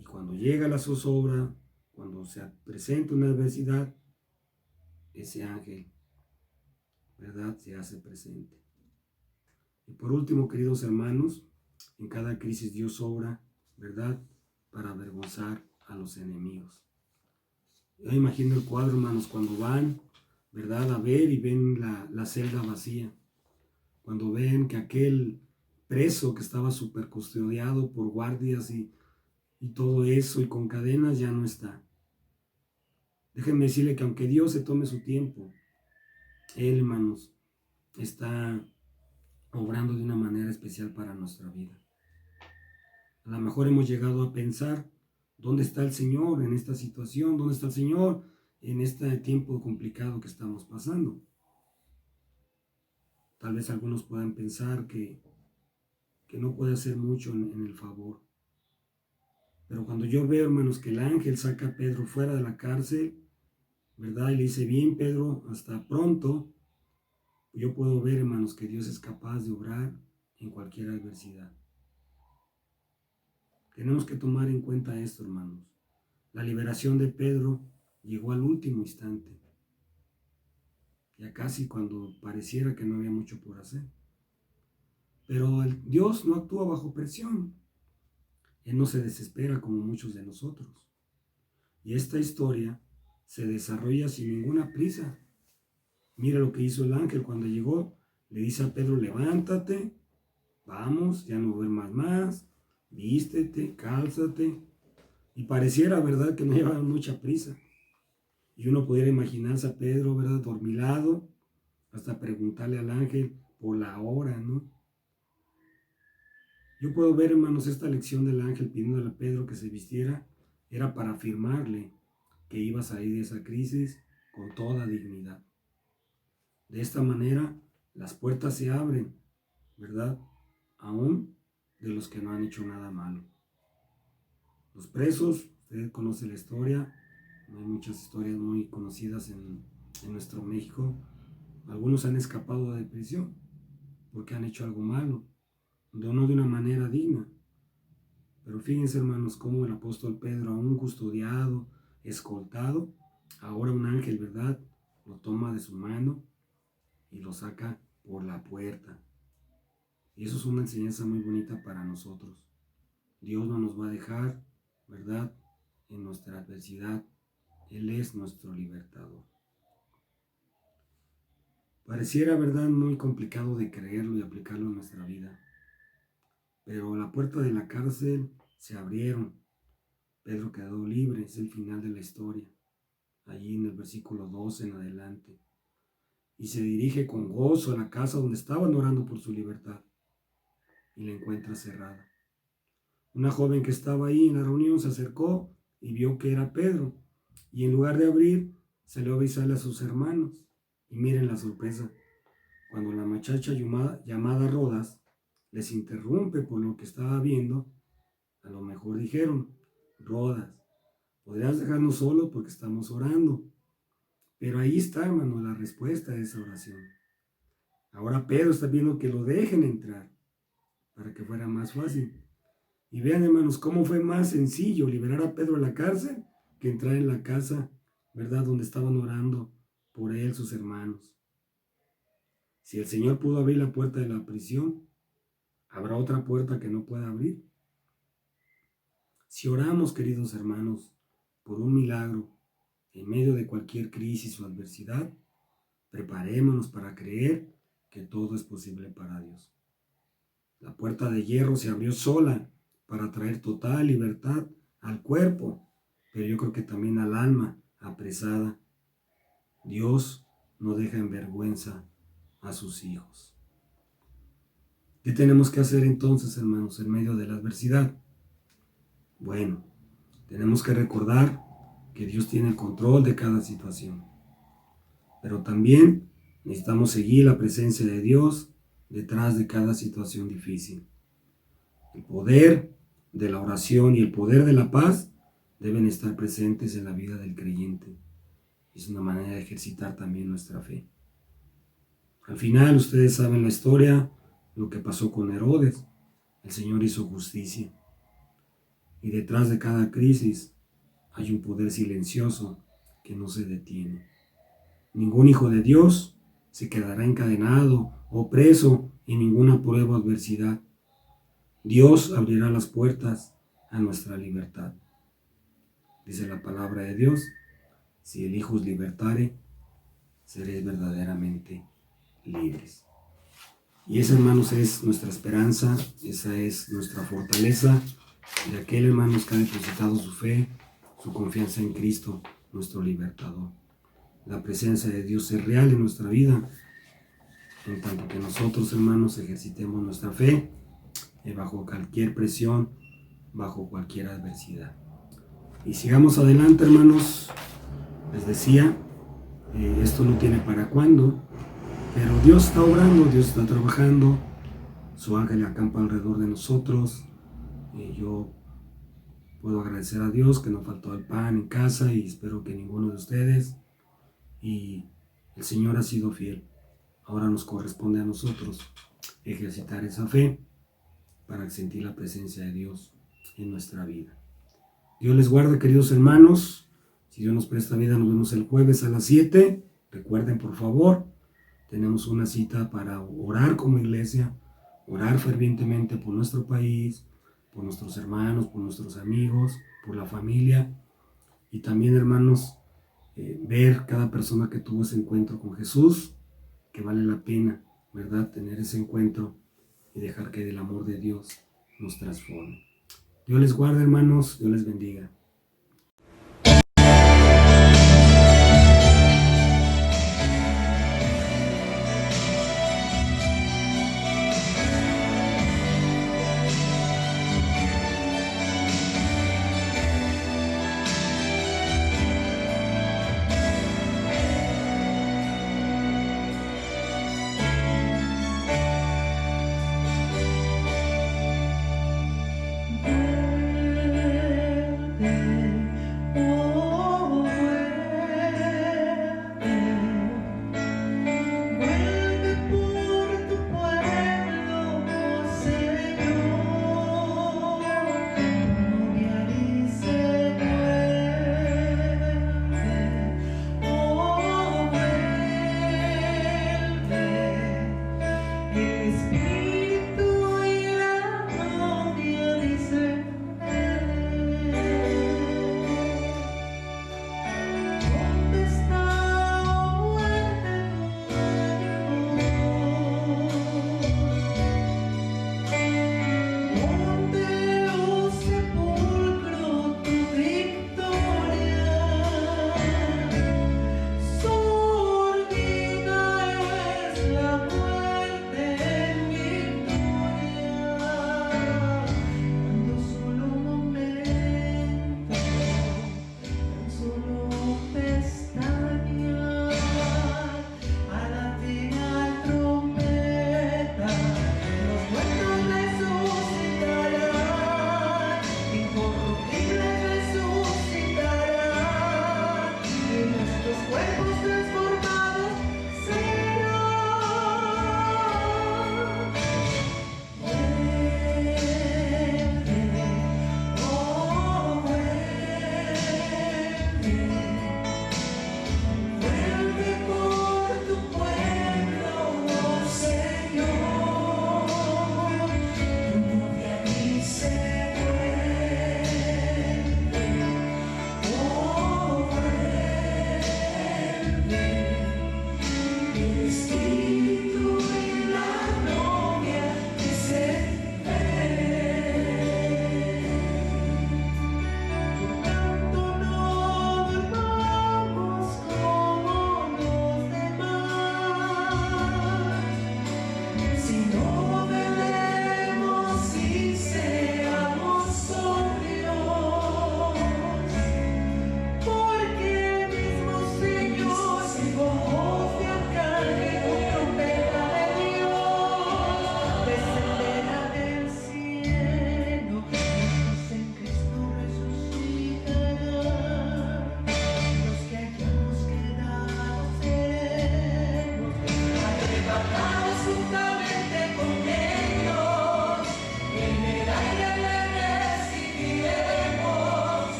Speaker 7: y cuando llega la zozobra, cuando se presenta una adversidad, ese ángel, ¿verdad?, se hace presente. Y por último, queridos hermanos, en cada crisis Dios obra, ¿verdad?, para avergonzar a los enemigos. Yo imagino el cuadro, hermanos, cuando van, ¿verdad?, a ver y ven la celda vacía. Cuando ven que aquel preso que estaba súper custodiado por guardias y todo eso y con cadenas ya no está. Déjenme decirle que aunque Dios se tome su tiempo, Él, hermanos, está obrando de una manera especial para nuestra vida. A lo mejor hemos llegado a pensar, ¿dónde está el Señor en esta situación? ¿Dónde está el Señor en este tiempo complicado que estamos pasando? Tal vez algunos puedan pensar que no puede hacer mucho en el favor. Pero cuando yo veo, hermanos, que el ángel saca a Pedro fuera de la cárcel, ¿verdad? Y le dice, bien, Pedro, hasta pronto. Yo puedo ver, hermanos, que Dios es capaz de obrar en cualquier adversidad. Tenemos que tomar en cuenta esto, hermanos. La liberación de Pedro llegó al último instante. Ya casi cuando pareciera que no había mucho por hacer. Pero Dios no actúa bajo presión. Él no se desespera como muchos de nosotros. Y esta historia se desarrolla sin ninguna prisa. Mira lo que hizo el ángel cuando llegó. Le dice a Pedro, levántate, vamos, ya no duermas más, vístete, cálzate. Y pareciera, ¿verdad?, que no llevaban mucha prisa. Y uno pudiera imaginarse a Pedro, ¿verdad?, dormilado, hasta preguntarle al ángel por la hora, ¿no? Yo puedo ver, hermanos, esta lección del ángel pidiéndole a Pedro que se vistiera, era para afirmarle que iba a salir de esa crisis con toda dignidad. De esta manera, las puertas se abren, ¿verdad?, aún de los que no han hecho nada malo. Los presos, usted conoce la historia, hay muchas historias muy conocidas en nuestro México. Algunos han escapado de prisión porque han hecho algo malo, no de una manera digna. Pero fíjense, hermanos, cómo el apóstol Pedro, aún custodiado, escoltado, ahora un ángel, ¿verdad?, lo toma de su mano y lo saca por la puerta. Y eso es una enseñanza muy bonita para nosotros. Dios no nos va a dejar, ¿verdad?, en nuestra adversidad. Él es nuestro libertador. Pareciera, ¿verdad?, muy complicado de creerlo y aplicarlo en nuestra vida. Pero la puerta de la cárcel se abrieron. Pedro quedó libre, es el final de la historia. Allí en el versículo 12 en adelante. Y se dirige con gozo a la casa donde estaban orando por su libertad. Y la encuentra cerrada. Una joven que estaba ahí en la reunión se acercó y vio que era Pedro. Y en lugar de abrir, salió a avisarle a sus hermanos. Y miren la sorpresa. Cuando la muchacha llamada Rodas les interrumpe por lo que estaba viendo, a lo mejor dijeron, Rodas, podrías dejarnos solos porque estamos orando. Pero ahí está, hermano, la respuesta a esa oración. Ahora Pedro está viendo que lo dejen entrar para que fuera más fácil. Y vean, hermanos, cómo fue más sencillo liberar a Pedro de la cárcel que entrar en la casa, ¿verdad?, donde estaban orando por él sus hermanos. Si el Señor pudo abrir la puerta de la prisión, ¿habrá otra puerta que no pueda abrir? Si oramos, queridos hermanos, por un milagro en medio de cualquier crisis o adversidad, preparémonos para creer que todo es posible para Dios. La puerta de hierro se abrió sola para traer total libertad al cuerpo, pero yo creo que también al alma apresada. Dios no deja en vergüenza a sus hijos. ¿Qué tenemos que hacer entonces, hermanos, en medio de la adversidad? Bueno, tenemos que recordar que Dios tiene el control de cada situación. Pero también necesitamos seguir la presencia de Dios detrás de cada situación difícil. El poder de la oración y el poder de la paz deben estar presentes en la vida del creyente. Es una manera de ejercitar también nuestra fe. Al final, ustedes saben la historia, lo que pasó con Herodes. El Señor hizo justicia. Y detrás de cada crisis hay un poder silencioso que no se detiene. Ningún hijo de Dios se quedará encadenado o preso en ninguna prueba o adversidad. Dios abrirá las puertas a nuestra libertad. Dice la palabra de Dios, si el Hijo os libertare, seréis verdaderamente libres. Y esa, hermanos, es nuestra esperanza, esa es nuestra fortaleza de aquel, hermanos, que ha depositado su fe, su confianza en Cristo, nuestro libertador. La presencia de Dios es real en nuestra vida, en tanto que nosotros, hermanos, ejercitemos nuestra fe bajo cualquier presión, bajo cualquier adversidad. Y sigamos adelante, hermanos. Les decía, esto no tiene para cuándo, pero Dios está obrando, Dios está trabajando, su ángel acampa alrededor de nosotros. Yo puedo agradecer a Dios que no faltó el pan en casa y espero que ninguno de ustedes. Y el Señor ha sido fiel. Ahora nos corresponde a nosotros ejercitar esa fe para sentir la presencia de Dios en nuestra vida. Dios les guarde, queridos hermanos. Si Dios nos presta vida, nos vemos el jueves a las 7. Recuerden, por favor, tenemos una cita para orar como iglesia, orar fervientemente por nuestro país, por nuestros hermanos, por nuestros amigos, por la familia. Y también, hermanos, ver cada persona que tuvo ese encuentro con Jesús, que vale la pena, ¿verdad?, tener ese encuentro y dejar que el amor de Dios nos transforme. Dios les guarde, hermanos, Dios les bendiga.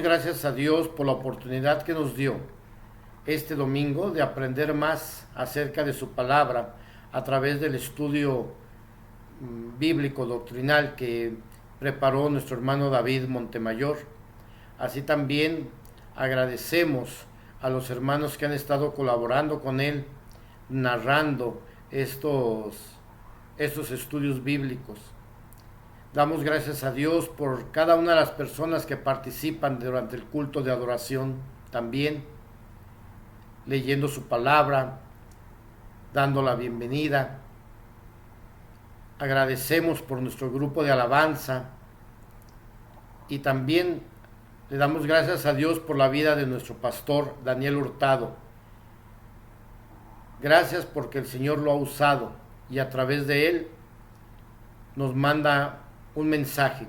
Speaker 2: damos gracias a Dios por la oportunidad que nos dio este domingo de aprender más acerca de su palabra a través del estudio bíblico doctrinal que preparó nuestro hermano David Montemayor. Así también agradecemos a los hermanos que han estado colaborando con él, narrando estos estudios bíblicos. Damos gracias a Dios por cada una de las personas que participan durante el culto de adoración también, leyendo su palabra, dando la bienvenida. Agradecemos por nuestro grupo de alabanza y también le damos gracias a Dios por la vida de nuestro pastor Daniel Hurtado. Gracias porque el Señor lo ha usado y a través de él nos manda un mensaje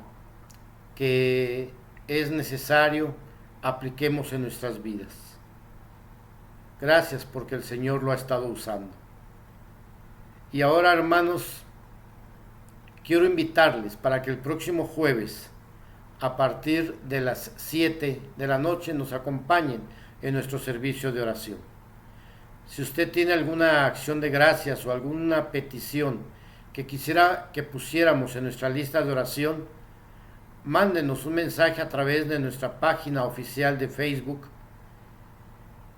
Speaker 2: que es necesario apliquemos en nuestras vidas. Gracias porque el Señor lo ha estado usando. Y ahora, hermanos, quiero invitarles para que el próximo jueves, a partir de las 7 de la noche, nos acompañen en nuestro servicio de oración. Si usted tiene alguna acción de gracias o alguna petición que quisiera que pusiéramos en nuestra lista de oración, mándenos un mensaje a través de nuestra página oficial de Facebook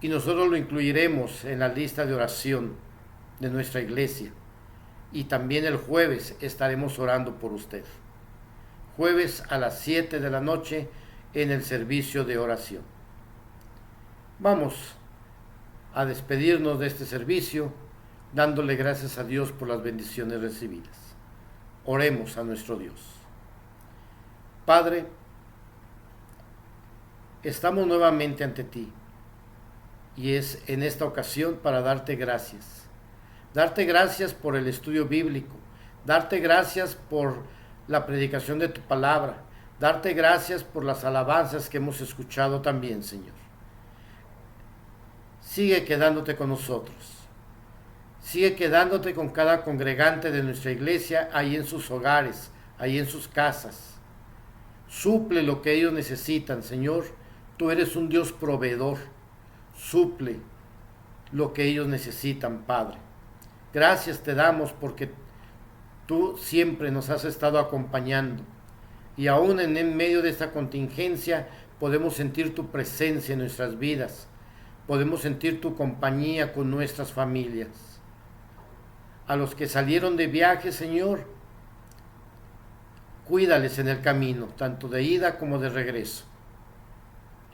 Speaker 2: y nosotros lo incluiremos en la lista de oración de nuestra iglesia. Y también el jueves estaremos orando por usted. Jueves a las 7 de la noche en el servicio de oración. Vamos a despedirnos de este servicio dándole gracias a Dios por las bendiciones recibidas. Oremos a nuestro Dios. Padre, estamos nuevamente ante ti y es en esta ocasión para darte gracias. Darte gracias por el estudio bíblico, darte gracias por la predicación de tu palabra, darte gracias por las alabanzas que hemos escuchado también, Señor. Sigue quedándote con nosotros. Sigue quedándote con cada congregante de nuestra iglesia, ahí en sus hogares, ahí en sus casas. Suple lo que ellos necesitan, Señor. Tú eres un Dios proveedor. Suple lo que ellos necesitan, Padre. Gracias te damos porque tú siempre nos has estado acompañando. Y aún en medio de esta contingencia podemos sentir tu presencia en nuestras vidas. Podemos sentir tu compañía con nuestras familias. A los que salieron de viaje, Señor, cuídales en el camino, tanto de ida como de regreso.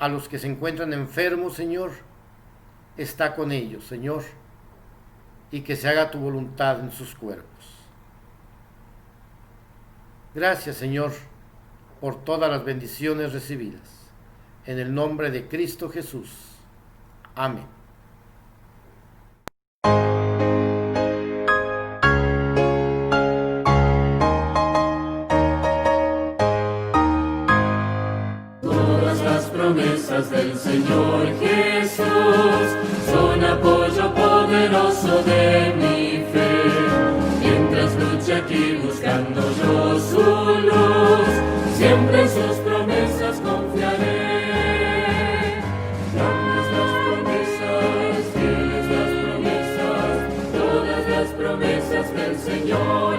Speaker 2: A los que se encuentran enfermos, Señor, está con ellos, Señor, y que se haga tu voluntad en sus cuerpos. Gracias, Señor, por todas las bendiciones recibidas. En el nombre de Cristo Jesús. Amén.
Speaker 1: Del Señor Jesús son apoyo poderoso de mi fe. Mientras luche aquí buscando yo su luz, siempre en sus promesas confiaré. Grandes las promesas, fieles las promesas, todas las promesas del Señor.